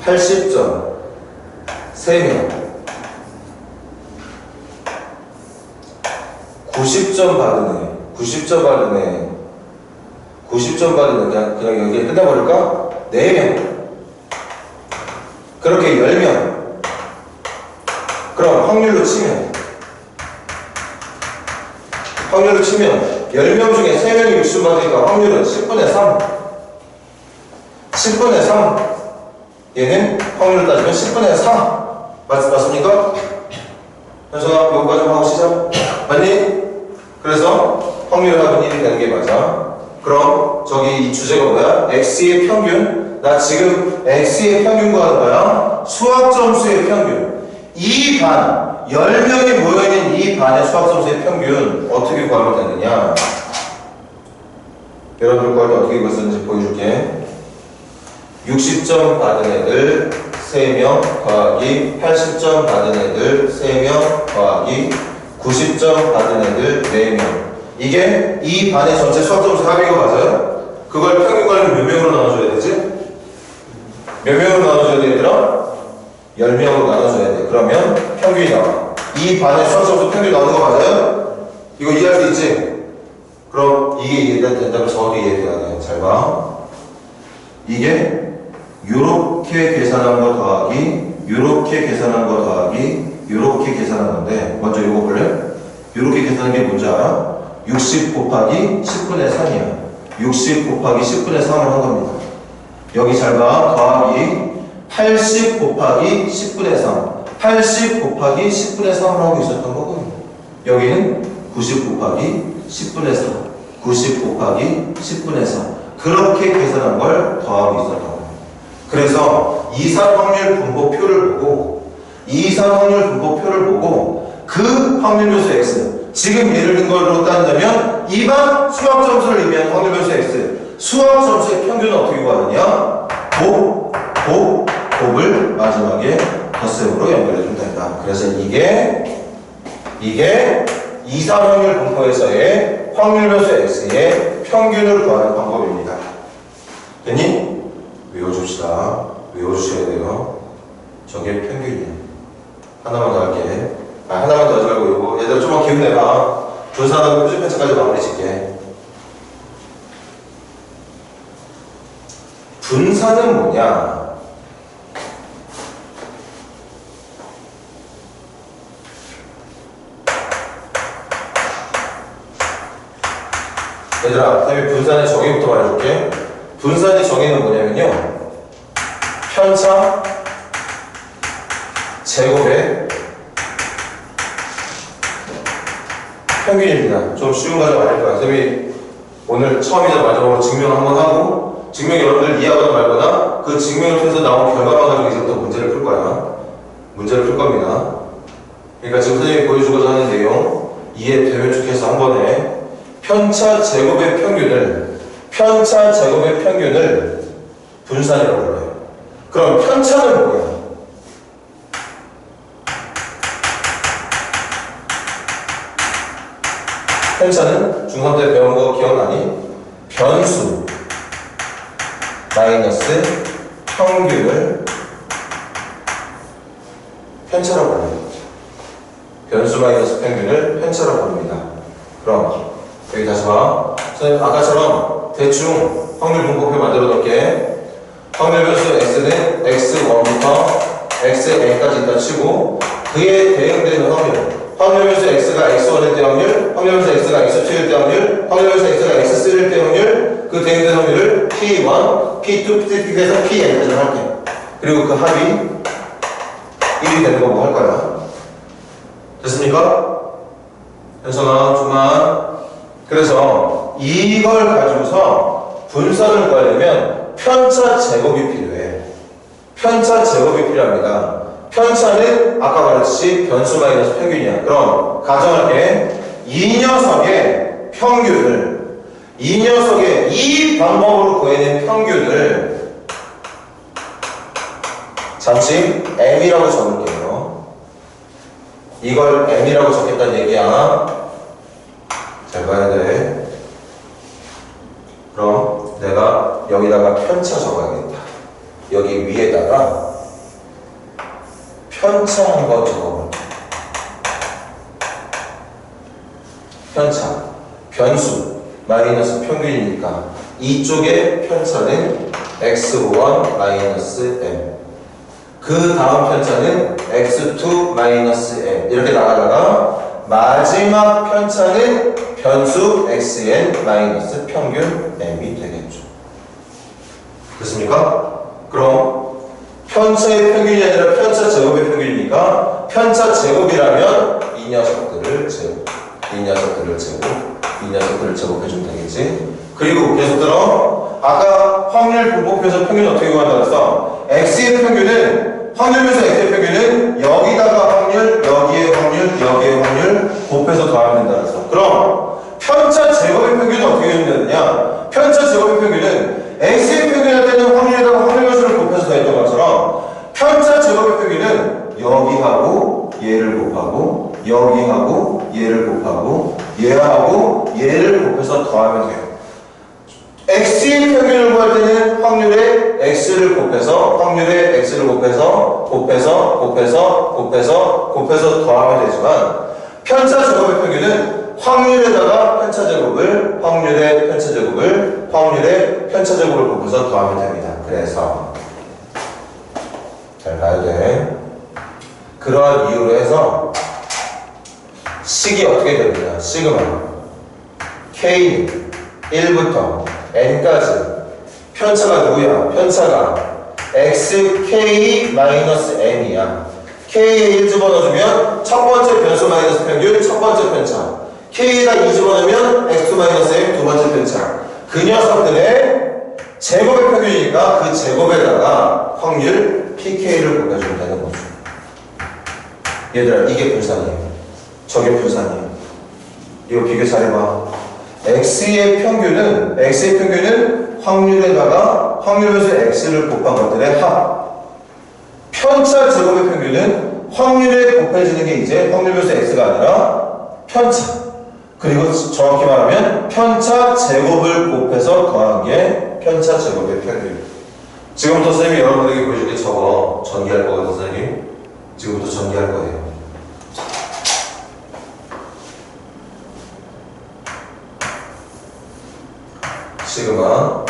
80점 3명, 90점 받은 애, 90점 받은 애, 그냥 여기에 끝내버릴까? 4명. 그렇게 10명. 그럼 확률로 치면 10명 중에 3명이 60 받으니까 확률은 10분의 3. 10분의 3. 얘는 확률을 따지면 10분의 4. 맞습니까? 현수아, 이거까지 하고 시작. 맞니? 그래서 확률 합은 1이 되는 게 맞아. 그럼 저기 이 주제가 뭐야? X의 평균. 나 지금 X의 평균 구하는 거야. 수학 점수의 평균. 이 반, 10명이 모여있는 이 반의 수학 점수의 평균 어떻게 구하면 되느냐? 여러분들 구할 때 어떻게 구했었는지 보여줄게. 60점 받은 애들 3명 더하기 80점 받은 애들 3명 더하기 90점 받은 애들 4명. 이게 이 반의 전체 수학점수 합인 거 맞아요? 그걸 평균 구하려면 몇 명으로 나눠줘야 되지? 몇 명으로 나눠줘야 돼 얘들아? 10명으로 나눠줘야 돼. 그러면 평균이 나와. 이 반의 수학점수 평균 나오는 거 맞아요? 이거 이해할 수 있지? 그럼 이게 이해된다면 저도 이해돼야 돼. 잘 봐. 이게 요렇게 계산한 거 더하기 요렇게 계산한 거 더하기 요렇게 계산한 건데, 먼저 요거 볼래? 요렇게 계산한 게 뭔지 알아? 60 곱하기 10분의 3이야 60 곱하기 10분의 3을 한 겁니다. 여기 잘 봐. 더하기 80 곱하기 10분의 3 80 곱하기 10분의 3을 하고 있었던 거거든요. 여기는 90 곱하기 10분의 3 90 곱하기 10분의 4. 그렇게 계산한 걸 더하고 있었던 거예요. 그래서 이산 확률 분포표를 보고 그 확률 변수 x, 지금 예를 든 걸로 따진다면 일반 수학 점수를 의미하는 확률 변수 x, 수학 점수의 평균은 어떻게 구하느냐? 곱을 마지막에 덧셈으로 연결해주면 된다. 그래서 이게 이산 확률 분포에서의 확률 변수 x의 평균을 구하는 방법입니다. 됐니? 외워줍시다. 외워주셔야 돼요. 저게 평균이야. 하나만 더 할게. 하나만 더 하지 말고 이거 얘들아 좀만 기운내봐. 분산하고 표준 편차까지 마무리 짓게. 분산은 뭐냐? 얘들아, 선생님이 분산의 정의부터 말해줄게. 분산의 정의는 뭐냐면요, 편차 제곱의 평균입니다. 좀 쉬운 과정 아닐 거야. 선생님이 오늘 처음이자 마지막으로 증명 한번 하고, 증명 여러분들 이해하거나 말거나 그 증명을 통해서 나온 결과만 가지고 이제부터 문제를 풀 거야. 문제를 풀 겁니다. 그러니까 지금 선생님이 보여주고자 하는 내용 이해되면 좋겠어. 한 번에 편차 제곱의 평균을 분산이라고 불러요. 그럼 편차는 뭐야? 편차는 중3 때 배운 거 기억나니? 변수 마이너스 평균을 편차라고 불러요. 변수 마이너스 평균을 편차라고 부릅니다. 그럼 여기 다시 봐. 선생님 아까처럼 대충 확률 분포표 만들어 놓을게. 확률 변수 x는 x1부터 xn까지 있다 치고 그에 대응되는 확률 변수 x가 x1일 때 확률, 확률 변수 x가 x2일 때 확률, 확률 변수 x가 x3일 때 확률, 그 대응되는 확률을 p1, p2, p3에서 pn까지 할게. 그리고 그 합이 1이 되는 거고 할 거야. 됐습니까? 현선아, 좀만. 그래서 이걸 가지고서 분산을 구하려면 편차 제곱이 필요해. 편차 제곱이 필요합니다. 편차는 아까 말했듯이 변수 마이너스 평균이야. 그럼 가정할게. 이 녀석의 평균을, 이 녀석의 이 방법으로 구해낸 평균을 잠시 m이라고 적을게요. 이걸 m이라고 적겠다는 얘기야. 잘 봐야 돼. 그럼 내가 여기다가 편차 적어야겠다. 여기 위에다가 편차 한번 적어볼게. 편차, 변수, 마이너스 평균이니까 이쪽의 편차는 x1 마이너스 m, 그 다음 편차는 x2 마이너스 m 이렇게 나가다가 마지막 편차는 변수 xn 마이너스 평균 m이 되겠죠. 됐습니까? 그럼 편차의 평균이 아니라 편차 제곱의 평균이니까 편차 제곱이라면 이 녀석들을 제곱해주면 되겠지. 그리고 계속 들어. 아까 확률 분포표에서 평균 어떻게 구한다 그랬어? x의 평균은, 확률 변수 x의 평균은 여기다가 확률, 여기에 확률, 여기에 확률 곱해서 더하면 된다 그랬어. 그럼 편차 제곱의 평균은 어떻게 되느냐? 편차 제곱의 평균은 x의 평균할 때는 확률에다가 확률 변수를 곱해서 더했던 것처럼 편차 제곱의 평균은 여기하고 얘를 곱하고 여기하고 얘를 곱하고 얘하고 얘를 곱해서 더하면 돼요. x의 평균을 구할 때는 확률에 x를 곱해서 곱해서 더하면 되지만 편차 제곱의 평균은 확률에다가 편차 제곱을 곱해서 더하면 됩니다. 그래서 잘 봐야 돼. 그러한 이유로 해서 식이 어떻게 됩니까? 시그마 K 1부터 N까지 편차가 누구야? 편차가 XK-N이야. K에 1 집어넣어주면 첫 번째 변수 마이너스 평균, 첫 번째 편차. K가 2 집어넣으면 x2-m 두 번째 편차. 그 녀석들의 제곱의 평균이니까 그 제곱에다가 확률 pK를 곱해주면 되는 거죠. 얘들아, 이게 분산이에요. 저게 분산이에요. 이거 비교 잘해봐. x의 평균은 확률에다가 확률변수 x를 곱한 것들의 합. 편차 제곱의 평균은 확률에 곱해지는 게 이제 확률변수 x가 아니라 편차. 그리고 정확히 말하면 편차 제곱을 곱해서 더한 게 편차 제곱의 평균. 지금부터 선생님이 여러분들에게 보여줄 게 저거 전개할 거거든요, 선생님. 지금부터 전개할 거예요. 시그마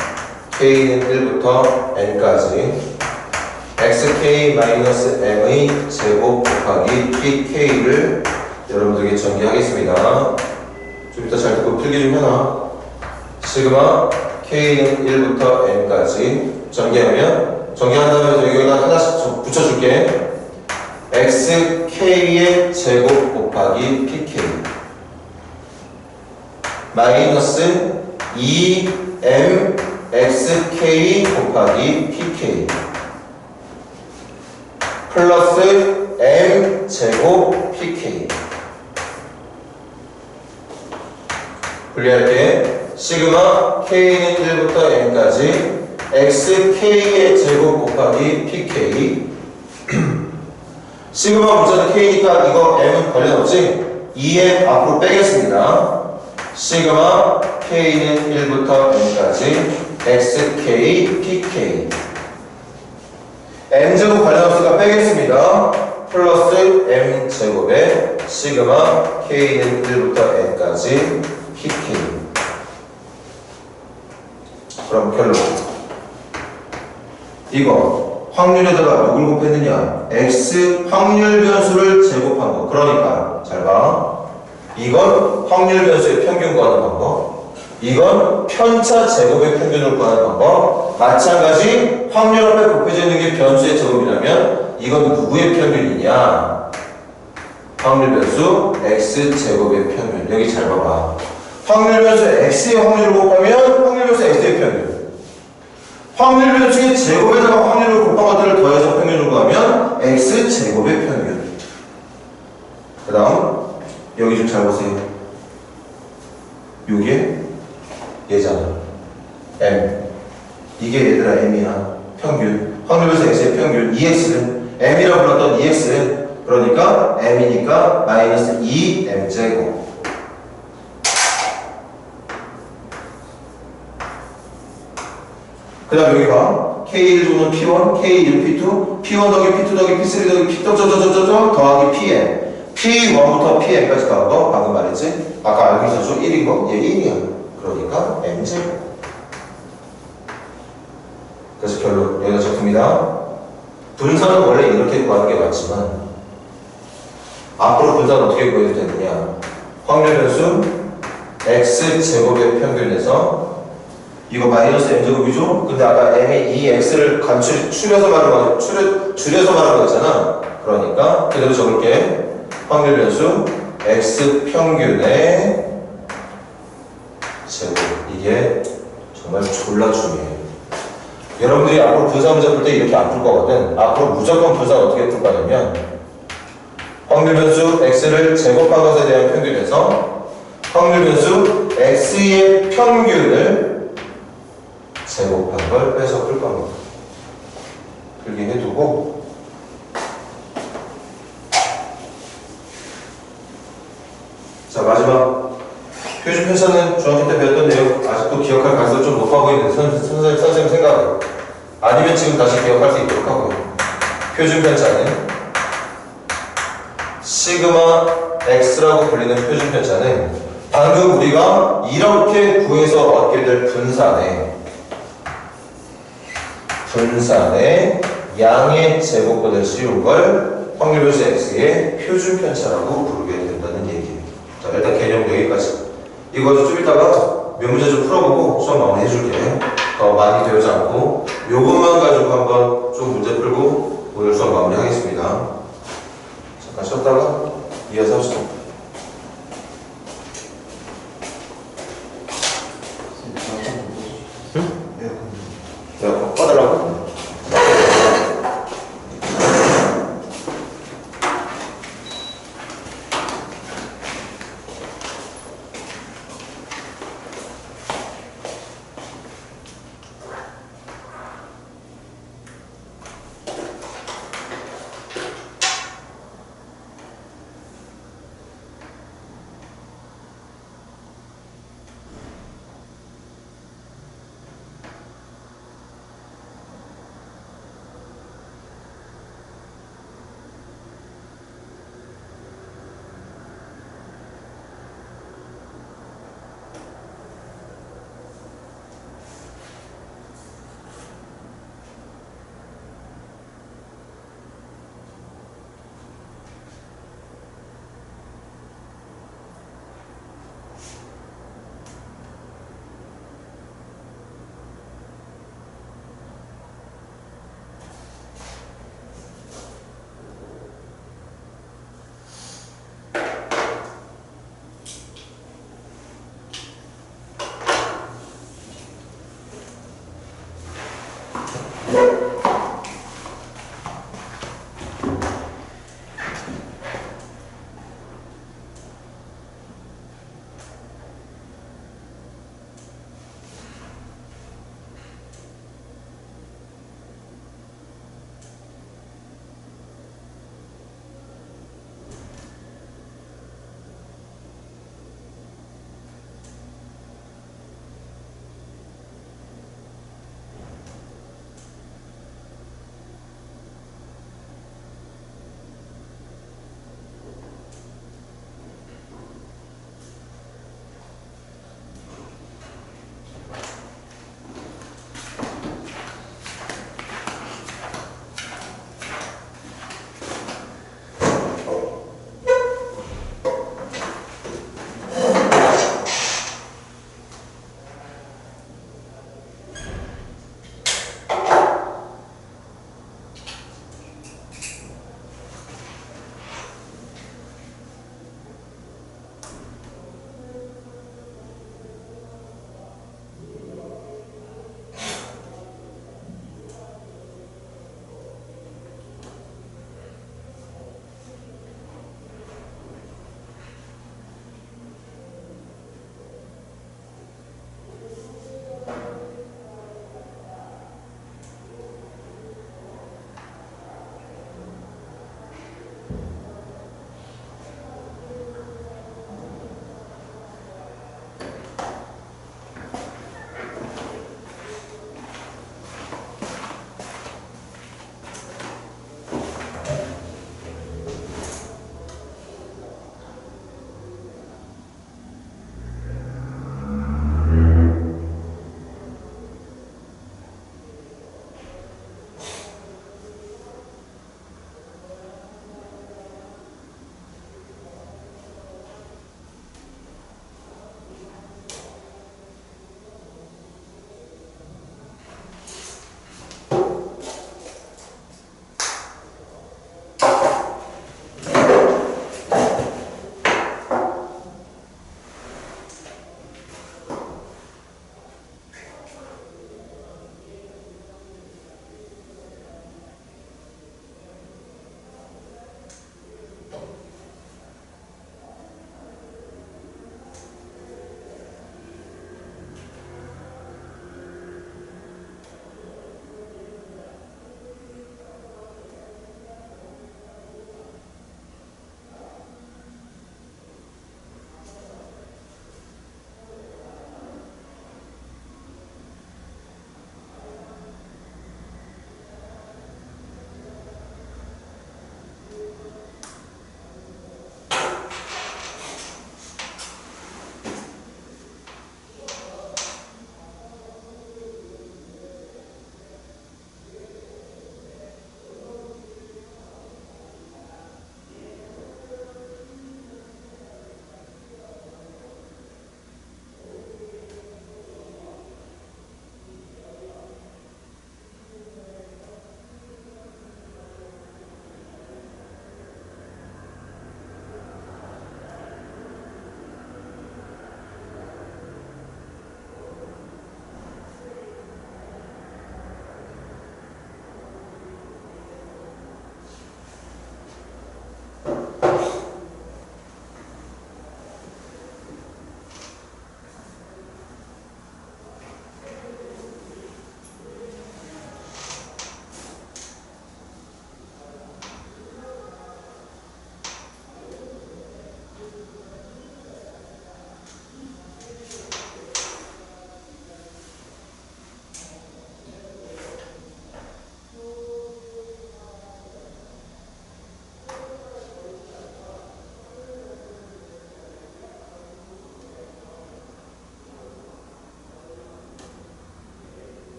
k는 1부터 n까지 xk-m의 제곱 곱하기 pk를 여러분들에게 전개하겠습니다. 좀 이따 잘 듣고 필기 좀 해놔. 시그마 k는 1부터 n까지 전개하면 전개한 다음에 여기다 하나씩 붙여줄게. xk의 제곱 곱하기 pk 마이너스 2mxk 곱하기 pk 플러스 m제곱 pk. 분리할게. 시그마 k는 1부터 n까지 xk의 제곱 곱하기 pk. 시그마 문자는 k니까 이거 m은 관련 없지? 2m 앞으로 빼겠습니다. 시그마 k는 1부터 n까지 xk pk. m제곱 관련 없으니까 빼겠습니다. 플러스 m제곱에 시그마 k는 1부터 n까지 pk. 그럼 결론. 이거 확률에다가 누굴 곱했느냐? x 확률 변수를 제곱한 거. 그러니까 잘 봐. 이건 확률 변수의 평균 구하는 방법. 이건 편차 제곱의 평균을 구하는 방법. 마찬가지 확률 앞에 곱해져 있는 게 변수의 제곱이라면 이건 누구의 평균이냐? 확률 변수 x 제곱의 평균. 여기 잘 봐봐. 확률 변수 x의 확률을 곱하면 확률 변수 x의 평균. 확률 변수의 제곱에다가 확률을 곱한 것들을 더해서 평균을 구하면 x 제곱의 평균. 그 다음 여기 좀 잘 보세요. 요게 얘잖아. m. 이게 얘들아 m이야. 평균. 확률 변수 x의 평균. 2x는 m이라고 불렀던 2x는 그러니까 m이니까 마이너스 2m제곱. 그 다음 여기 봐. K1 조는 P1, K1 P2, P1 더하기 P2 더하기 P3 더하기 P 더하기 PM. P1부터 PM까지 가는 거 방금 말했지? 아까 알고 있었죠? 1인 거? 얘 1이야. 그러니까 M제곱. 그래서 결론 여기다 적습니다. 분산은 원래 이렇게 구하는 게 맞지만 앞으로 분산은 어떻게 구해도 되느냐? 확률 변수 X제곱의 평균에서 이거 마이너스 m제곱이죠? 근데 아까 m이 이 x를 줄여서 말한 거잖아. 그러니까 그대로 적을게. 확률 변수 x 평균의 제곱. 이게 정말 졸라 중요해. 여러분들이 앞으로 분산 문제 풀 때 이렇게 안 풀 거거든. 앞으로 무조건 분산 어떻게 풀 거냐면 확률 변수 x를 제곱한 것에 대한 평균에서 확률 변수 x의 평균을 제곱한 걸 빼서 풀 겁니다. 그렇게 해두고 자 마지막 표준 편차는 중학교 때 배웠던 내용 아직도 기억할 가능성이 좀 높아 보이는 선생님 생각은 아니면 지금 다시 기억할 수 있도록 하고요. 표준 편차는 시그마 x라고 불리는 표준 편차는 방금 우리가 이렇게 구해서 얻게 될 분산의 양의 제곱보다 쉬운 걸 확률 변수 x의 표준 편차라고 부르게 된다는 얘기예요. 자, 일단 개념 여기까지. 이거 좀 이따가 몇 문제 좀 풀어보고 수업 마무리 해줄게. 더 많이 배우지 않고 요것만 가지고 한번 좀 문제 풀고 오늘 수업 마무리 하겠습니다. 잠깐 쉬었다가 이어서 합시다. 에어컨. 에어컨 꺼달라고?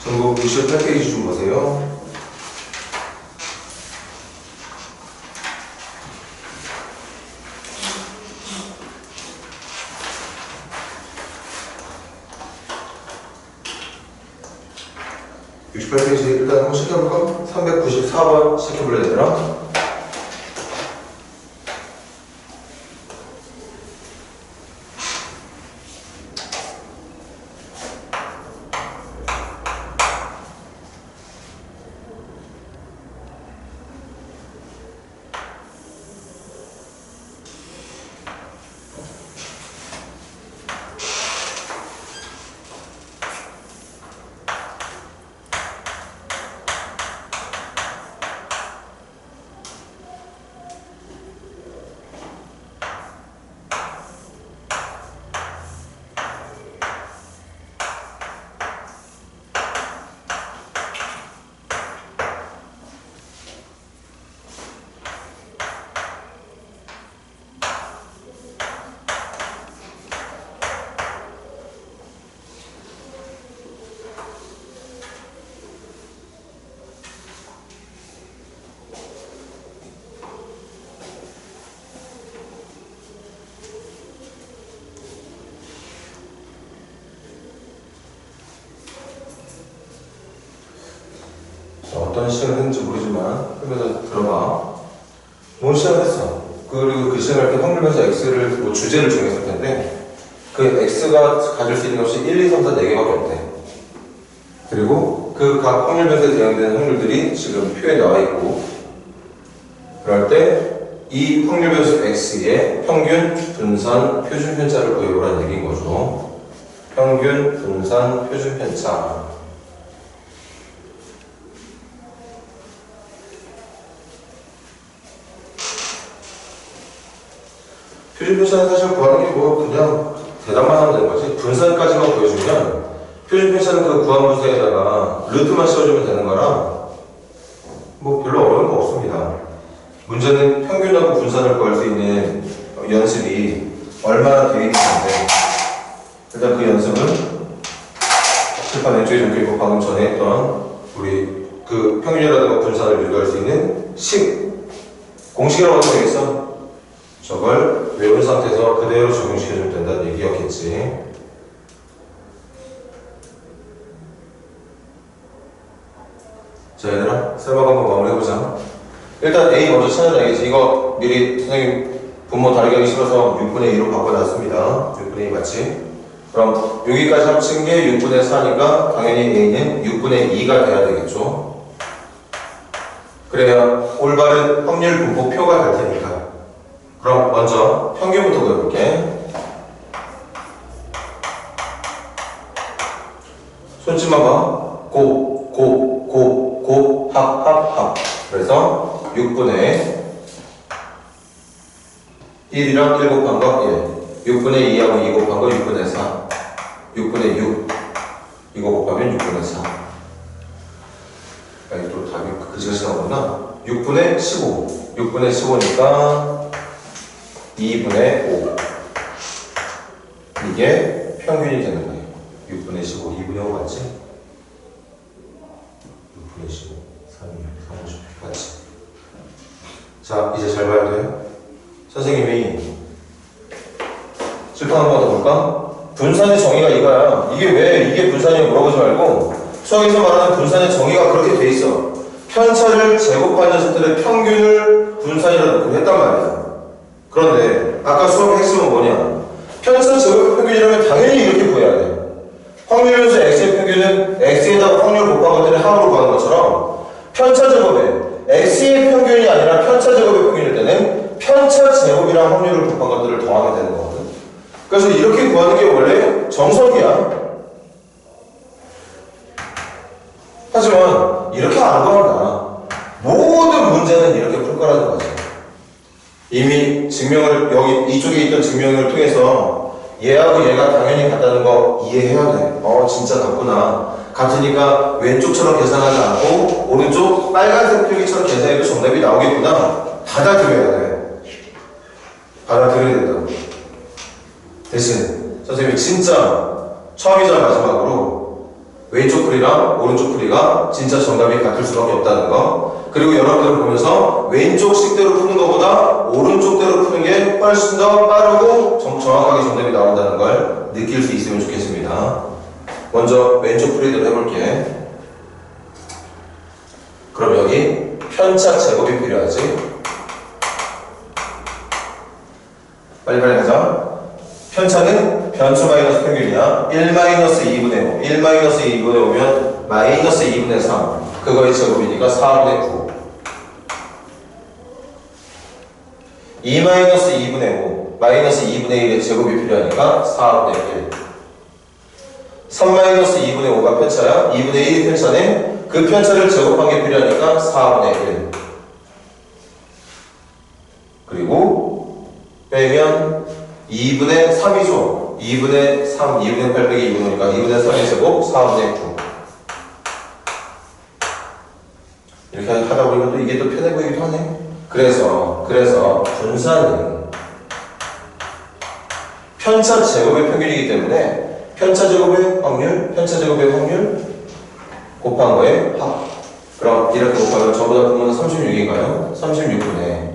전국 68페이지 좀 보세요. 페이지 일단 한번 시켜볼까? 394번 시켜볼래 얘들아? 어떤 시간을 했는지 모르지만 그러면서 들어봐. 뭔 시간을 했어? 그리고 그 시간을 때 확률면서 x를 뭐 주제를 정했을 텐데 그 x가 가질 수 있는 것이 1, 2, 3, 4, 4개밖에 없대. 그리고 그 각 확률면서에 대응되는 확률들이 지금 표에 나와 있고 그럴 때 이 확률변수 x의 평균, 분산, 표준 편차를 구해보라는 얘기인 거죠. 평균, 분산, 표준 편차. 표준 편차는 사실 구하는 게 뭐 그냥 대답만 하면 되는 거지. 분산까지만 보여주면 표준 편차는 그 구한 분수에다가 루트만 씌워주면 되는 거라 뭐 별로 어려운 거 없습니다. 문제는 평균하고 분산을 구할 수 있는 연습이 얼마나 되어 있는데 일단 그 연습은 칠판 왼쪽에 적혀있고 방금 전에 했던 우리 그 평균이라든가 분산을 유도할 수 있는 공식이라고 하면 되겠어? 저걸 외운 상태에서 그대로 적용시켜주면 된다는 얘기였겠지. 자 얘들아 설명 한번 마무리해보자. 일단 A 먼저 찾아놔야겠지. 이거 미리 선생님 분모 다르게 하기 싫어서 6분의 2로 바꿔놨습니다. 6분의 2 맞지? 그럼 여기까지 합친 게 6분의 4니까 당연히 A는 6분의 2가 돼야 되겠죠. 그래야 올바른 확률 분포표가 될 테니까. 그럼 먼저 평균부터 그려볼게. 손짓만 봐. 합. 그래서 6분의 1이랑 1 곱한 거 1. 6분의 2하고 2 곱한 거 6분의 4. 6분의 6. 이거 곱하면 6분의 4. 아니, 또 답이 그지같이 나오구나. 6분의 15. 6분의 15니까 2분의 5. 이게 평균이 되는 거예요. 6분의 15. 2분의 5 맞지? 6분의 15. 3, 30. 맞지? 자, 이제 잘 봐야 돼요. 선생님이 실판 한번 더 볼까? 분산의 정의가 이거야. 이게 왜 이게 분산이냐고 물어보지 말고 수학에서 말하는 분산의 정의가 그렇게 돼 있어. 편차를 제곱한 녀석들의 평균을 분산이라고 했단 말이야. 그런데 아까 수업의 핵심은 뭐냐? 편차 제곱 평균이라면 당연히 이렇게 구해야 돼. 확률변수 x의 평균은 x에다가 확률 곱한 것들을 합으로 구하는 것처럼 편차 제곱에 x의 평균이 아니라 편차 제곱의 평균일 때는 편차 제곱이랑 확률을 곱한 것들을 더하면 되는 거거든. 그래서 이렇게 구하는 게 원래 정석이야. 하지만 이렇게 안 구한다. 모든 문제는 이렇게 풀 거라는 거지. 이미 증명을 여기 이쪽에 있던 증명을 통해서 얘하고 얘가 당연히 같다는 거 이해해야 돼. 진짜 같구나. 같으니까 왼쪽처럼 계산하지 않고 오른쪽 빨간색 표기처럼 계산해도 정답이 나오겠구나. 받아들여야 돼. 받아들여야 된다고. 대신 선생님이 진짜 처음이자 마지막으로 왼쪽 풀이랑 오른쪽 풀이가 진짜 정답이 같을 수밖에 없다는 거. 그리고 여러분들 보면서 왼쪽 식대로 푸는 것보다 오른쪽대로 푸는 게 훨씬 더 빠르고 정확하게 정답이 나온다는 걸 느낄 수 있으면 좋겠습니다. 먼저 왼쪽 풀이대로 해볼게. 그럼 여기 편차 제곱이 필요하지. 빨리빨리 가자. 편차는 변수 마이너스 평균이야. 1 마이너스 2분의 5. 1 마이너스 2분의 5면 마이너스 2분의 3. 그거의 제곱이니까 4분의 9. 2 마이너스 2분의 5. 마이너스 2분의 1의 제곱이 필요하니까 4분의 1. 3 마이너스 2분의 5가 편차야. 2분의 1이 편차네. 그 편차를 제곱한 게 필요하니까 4분의 1. 그리고 빼면 2분의 3이죠. 2분의 3, 2분의 8 빼기 2분의 5니까 2분의 3의 제곱 4분의 9. 이렇게 하다 보니까 또 이게 또 편해 보이기도 하네. 그래서 분산은 편차 제곱의 평균이기 때문에 편차 제곱의 확률 곱한 거에 합. 그럼 이렇게 곱하면 저보다 분모는 36인가요? 36분의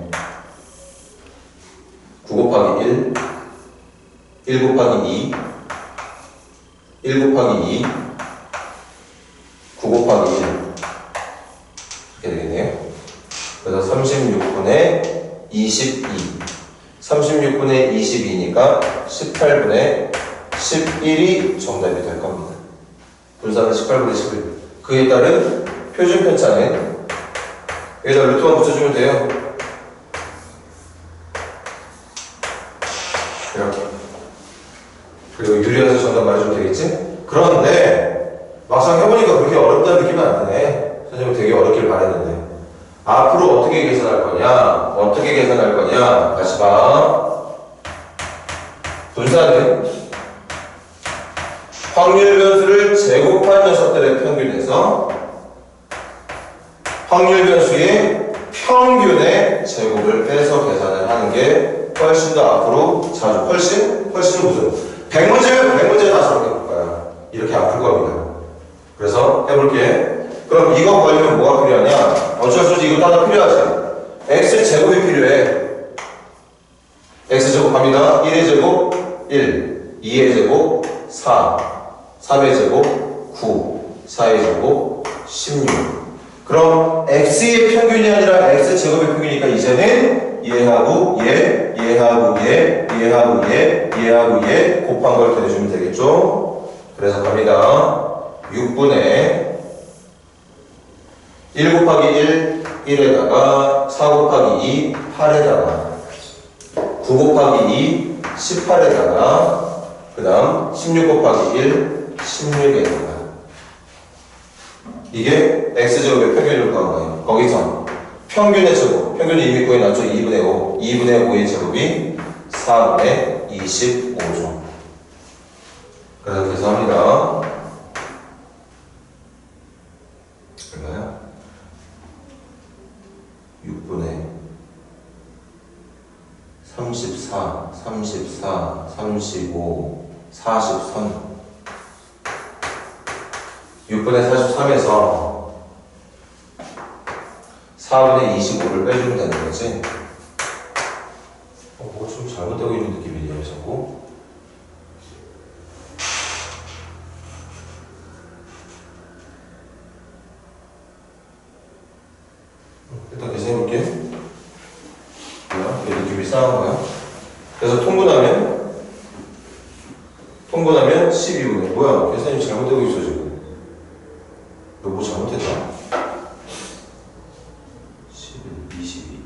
9 곱하기 1, 1 곱하기 2, 1 곱하기 2, 9 곱하기 1 이렇게 되겠네요. 그래서 36분의 22, 36분의 22니까 18분의 11이 정답이 될 겁니다. 분산은 18분의 11. 그에 따른 표준 편차는 여기다 루트만 붙여주면 돼요. 이렇게. 그리고 유리해서 정답 말해주면 되겠지? 그런데 막상 해보니까 그렇게 어렵다는 느낌은 안 드네. 선생님 되게 어렵길 바랬는데. 앞으로 어떻게 계산할 거냐? 다시 봐. 분산은 확률 변수를 제곱한 녀석들의 평균에서 확률 변수의 평균의 제곱을 빼서 계산을 하는 게 훨씬 더 앞으로 자주 훨씬 무슨 100문제면 100문제 다 저렇게 볼 거야. 이렇게 안 풀 겁니다. 그래서 해볼게. 그럼 이거 구하려면 뭐가 필요하냐? 어쩔 수 없이 이것도 하나 필요하지. x제곱이 필요해. x제곱 갑니다. 1의 제곱 1, 2의 제곱 4, 3의 제곱 9, 4의 제곱 16. 그럼 x의 평균이 아니라 x제곱의 평균이니까 이제는 얘하고 얘 곱한 걸 더해주면 되겠죠? 그래서 갑니다. 6분의 1 곱하기 1, 1에다가 4 곱하기 2, 8에다가 9 곱하기 2, 18에다가 그 다음 16 곱하기 1, 16에다가 이게 x제곱의 평균을 구한 거예요. 거기서 평균의 제곱, 평균이 이미 구해놨죠. 2분의 5, 2분의 5의 제곱이 4분의 25죠. 그래서 계산합니다. 얼마야? 6분의 34, 35, 43 6분의 43에서 4분의 25를 빼주면 되는 거지. 뭐 좀 잘못되고 있는 느낌이네요, 자꾸. 일단 계산해볼게. 뭐야? 왜 느낌이 싸한 거야? 그래서 통분하면 12분의 뭐야? 계산이 잘못되고 있어, 지금. 너 뭐 잘못했다? 11, 22,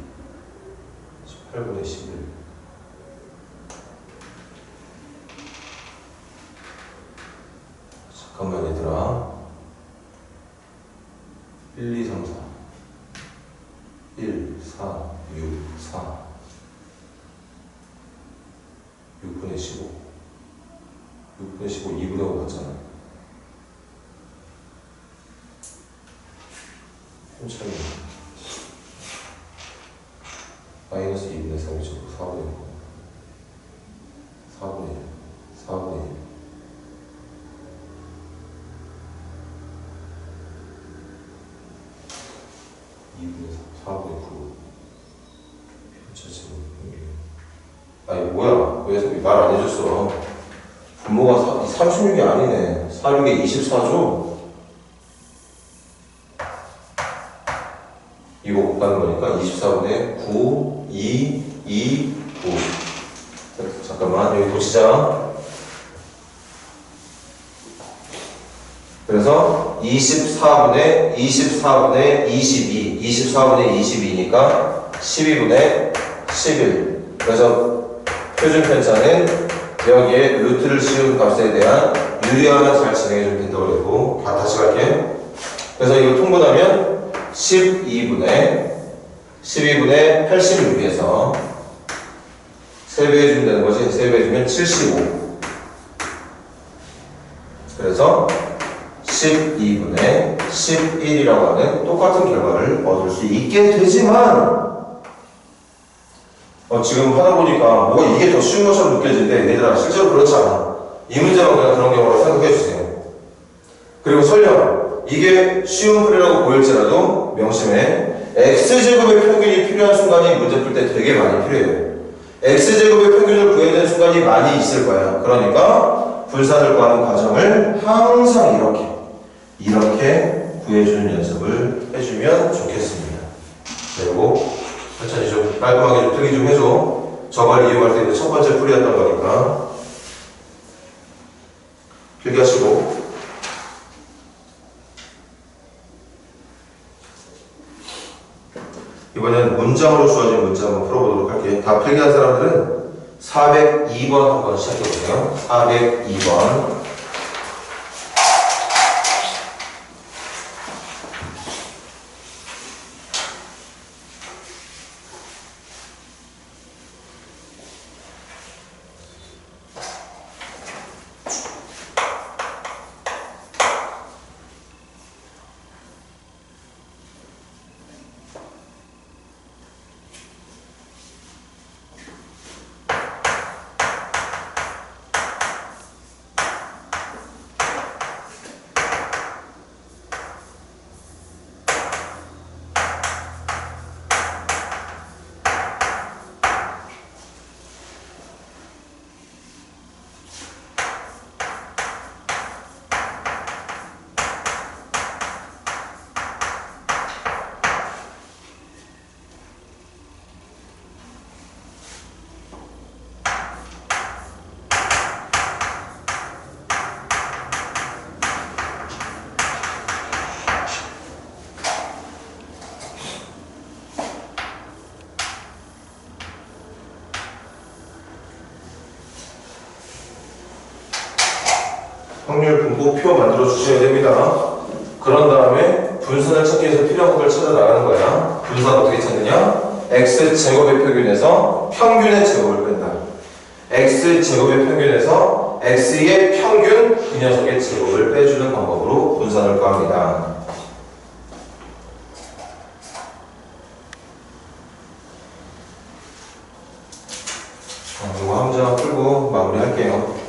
18분의 11. 잠깐만, 얘들아. 1, 2, 3, 4. 1, 4, 6, 4. 6분의 15. 6분의 15, 2분의 5 같잖아. 참 마이너스 2분의 3이죠. 4분의 1. 4분의 1. 4분의 1. 뭐야? 왜 말 안 해줬어? 분모가 36이 아니네. 46에 24죠? 이거 곱하는 거니까 24분의 9, 2, 9. 잠깐만, 여기 도시자. 그래서 24분의 22, 24분의 22니까 12분의 11. 그래서 표준 편차는 여기에 루트를 씌운 값에 대한 유리화만 잘 진행해주면 된다고 그랬고, 다시 갈게요. 그래서 이걸 통분하면 12분의 86에서 3배 해주면 되는 거지. 3배 해주면 75. 그래서 12분의 11이라고 하는 똑같은 결과를 얻을 수 있게 되지만, 지금 하다 보니까 뭐가 이게 더 쉬운 것처럼 느껴지는데, 얘들아, 실제로 그렇지 않아. 이 문제만 그냥 그런 경우로 생각해 주세요. 그리고 설령 이게 쉬운 풀이라고 보일지라도 명심해. x제곱의 평균이 필요한 순간이 문제 풀 때 되게 많이 필요해요. x제곱의 평균을 구해야 되는 순간이 많이 있을 거야. 그러니까 분산을 구하는 과정을 항상 이렇게 구해주는 연습을 해주면 좋겠습니다. 그리고 천천히 좀 깔끔하게 좀 특이 좀 해줘. 저걸 이용할 때 첫 번째 풀이였던 거니까 필기하시고. 이번엔 문장으로 주어진 문제 한번 풀어보도록 할게요. 다 필기한 사람들은 402번 한번 시작해보세요. 402번. 확률 분포표 만들어 주셔야 됩니다. 그런 다음에 분산을 찾기 위해서 필요한 걸 찾아 나가는 거야. 분산 어떻게 찾느냐? x제곱의 평균에서 평균의 제곱을 뺀다. x제곱의 평균에서 x의 평균 그 녀석의 제곱을 빼주는 방법으로 분산을 구합니다. 이거 한 문제만 풀고 마무리할게요.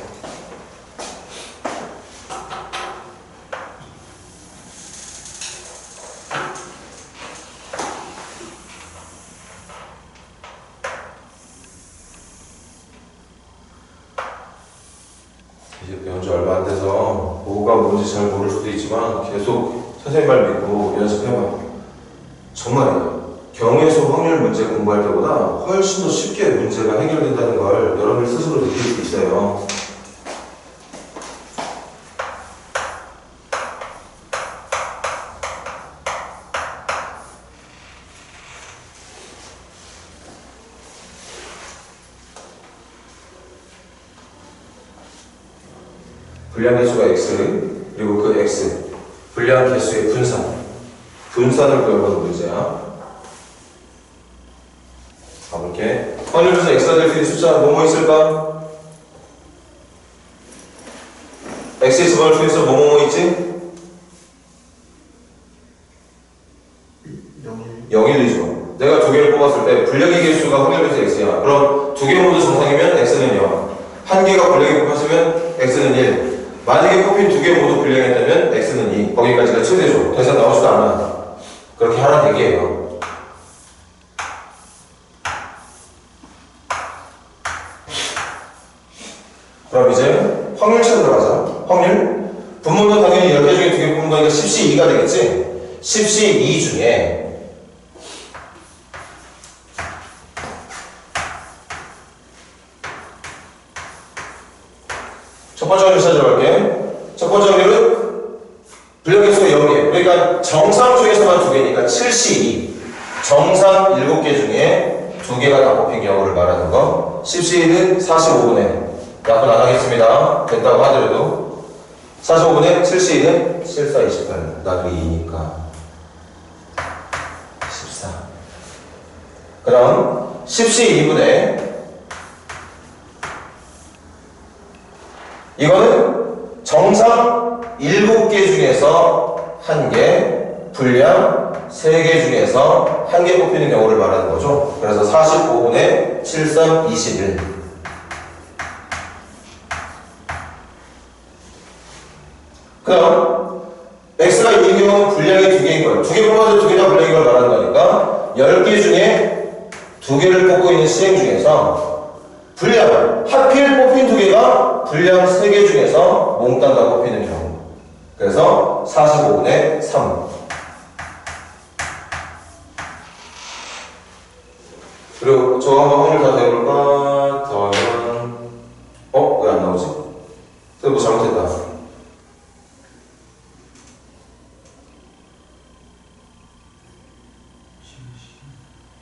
이제 배운 지 얼마 안 돼서 뭐가 뭔지 잘 모를 수도 있지만 계속 선생님 말 믿고 연습해봐. 정말이에요. 경우의 수 확률 문제 공부할 때보다 훨씬 더 쉽게 문제가 해결된다는 걸 여러분들 스스로 느낄 수 있어요. 불량 개수가 x, 그리고 그 x, 불량 개수의 분산을 구해보는 문제야. 가볼게. 확률에서 x가 될 수 있는 숫자 뭐뭐 있을까? x의 제곱을 통해서 뭐뭐 있지? 0일이죠. 내가 두 개를 뽑았을 때 불량의 개수가 확률에서 x야. 그럼 두 개 모두 정상이면 x는 0. 한 개가 불량이 뽑혔으면 x는 1. 만약에 뽑힌 두 개 모두 불량했다면 x는 2. 거기까지가 최대죠. 더 이상 나오지도 않아. 그렇게 하라는 얘기예요. 당연히 10개 중에 2개 뽑은 거니까 10시 2가 되겠지? 10시 2 중에 첫 번째 확률 찾아볼게. 첫 번째 확률은 불량개수가 0개. 그러니까 정상 중에서만 2개니까 7시 2. 정상 7개 중에 2개가 다 뽑힌 경우를 말하는 거. 10시 1은 45분에 약분 안 하겠습니다. 된다고 하더라도 45분에 7시 1은 7, 4, 28. 나도 2니까 14. 그럼 10시 2분에 이거는 정상 7개 중에서 1개, 불량 3개 중에서 1개 뽑히는 경우를 말하는 거죠. 그래서 45분에 7, 3, 21. 그럼 X가 2인 경우는 불량이 2개인 거예요. 2개 뽑아도 2개 다 불량인 걸 말하는 거니까 10개 중에 2개를 뽑고 있는 시행 중에서 불량, 하필 뽑힌 2개가 불량 3개 중에서 몽땅 다 뽑히는 경우. 그래서 45분의 3. 그리고 저거 한번 확률 다 대볼까? 더하면 왜 안 나오지? 뭐 잘못했다.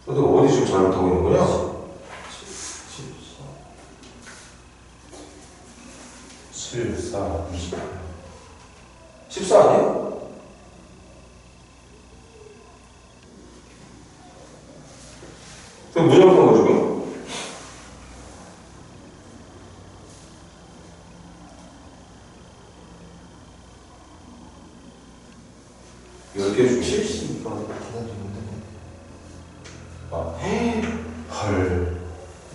근데 어디 지금 잘못하고 있는 거냐? 7, 4, 20. 14 아니야? 그럼 뭐 잘못한 거 지금? 열 개 중에 70가 기다리는데. 헐.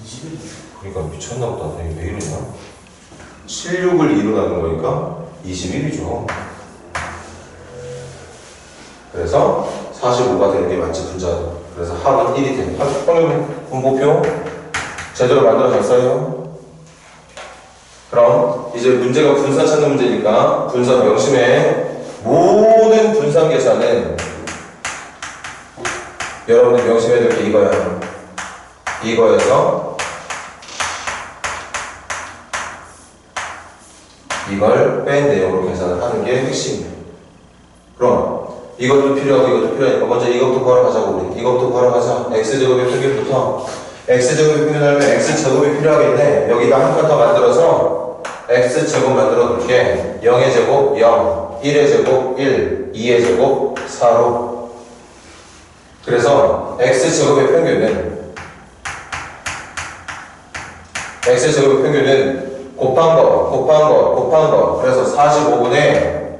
21. 그러니까 미쳤나 보다. 왜 이러냐? 76을 2로 나눈 거니까 21이죠. 그래서 45가 되는 게 맞지, 분자도. 그래서 합은 1이 되는. 확률 분포표 제대로 만들어졌어요. 그럼 이제 문제가 분산 찾는 문제니까 분산 명심해. 모든 분산 계산은 여러분들 명심해야 될 게 이거야. 이거에서 이걸 뺀 내용으로 계산을 하는 게 핵심이에요. 그럼 이것도 필요하고 이것도 필요하니까 먼저 이것부터 구하러 가자고. 우리 이것부터 구하러 가자. x제곱의 평균부터. x제곱의 평균하면 x제곱이 필요하겠네. 여기다 한 칸 더 만들어서 x제곱 만들어 놓을게. 0의 제곱 0, 1의 제곱 1, 2의 제곱 4로. 그래서 x제곱의 평균은 곱한 거. 그래서 45분에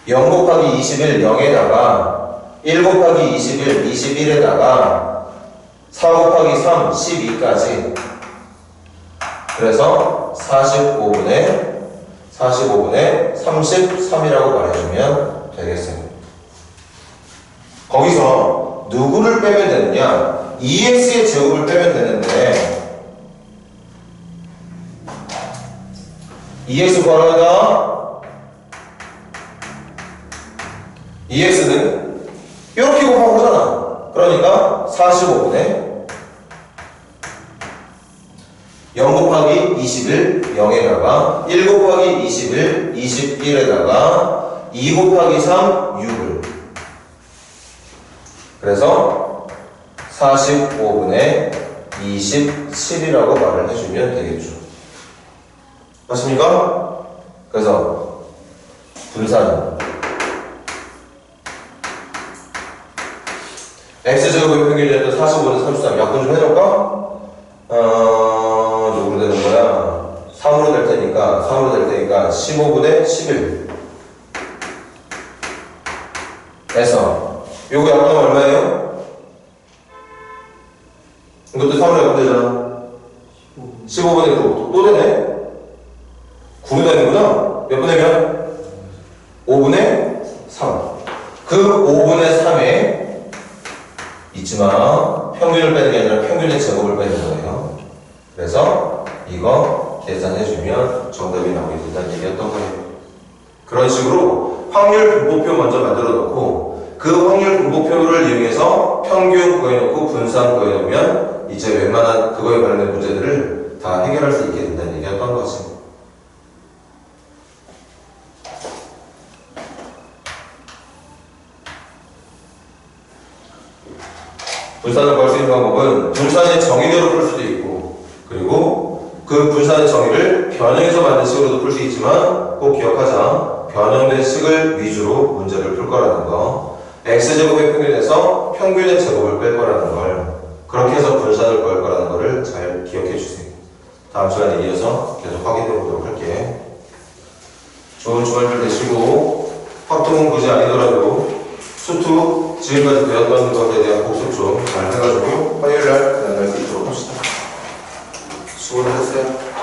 0 곱하기 21, 0에다가 1 곱하기 21, 21에다가 4 곱하기 3, 12까지. 그래서 45분에 33이라고 말해주면 되겠어요. 거기서 누구를 빼면 되느냐? EX의 제곱을 빼면 되는데 EX 구하려다 EX는 이렇게 곱하고 그러잖아. 그러니까 45분에 0 곱하기 21, 0에다가 1 곱하기 21, 21에다가 2 곱하기 3, 6을. 그래서 45분에 27이라고 말을 해주면 되겠죠. 맞습니까? 그래서 분산은 x제곱의 평균이었던 45분의 33 약분 좀 해볼까? 누구로 되는 거야? 3으로 될 테니까 15분의 11 해서 요거 약분하면 얼마예요? 이것도 3으로 약분되잖아. 15분의 9 또 되네? 9로 되는구나. 몇 분의 5분의 3. 그 5분의 3에 있지만 평균을 빼는 게 아니라 평균의 제곱을 빼는 거예요. 그래서 이거 계산해주면 정답이 나오게 된다는 얘기였던 거예요. 그런 식으로 확률 분포표 먼저 만들어 놓고 그 확률 분포표를 이용해서 평균 구해놓고 분산 구해놓으면 이제 웬만한 그거에 관련된 문제들을 다 해결할 수 있게 된다는 얘기였던 거지. 분산을 구할 수 있는 방법은 분산의 정의대로 풀 수도 있고, 그리고 그 분산의 정의를 변형해서 만든 식으로도 풀 수 있지만 꼭 기억하자. 변형된 식을 위주로 문제를 풀 거라는 거. x제곱의 평균에서 평균의 제곱을 뺄 거라는 걸, 그렇게 해서 분산을 구할 거라는 거를 잘 기억해 주세요. 다음 시간에 이어서 계속 확인해 보도록 할게. 좋은 주말들 되시고, 확통은 굳이 아니더라도 수투 지금까지 배웠던 것에 대한 복습 좀 잘 해가지고 화요일날 만날 수 있도록 합시다. 수고를 하셨어요.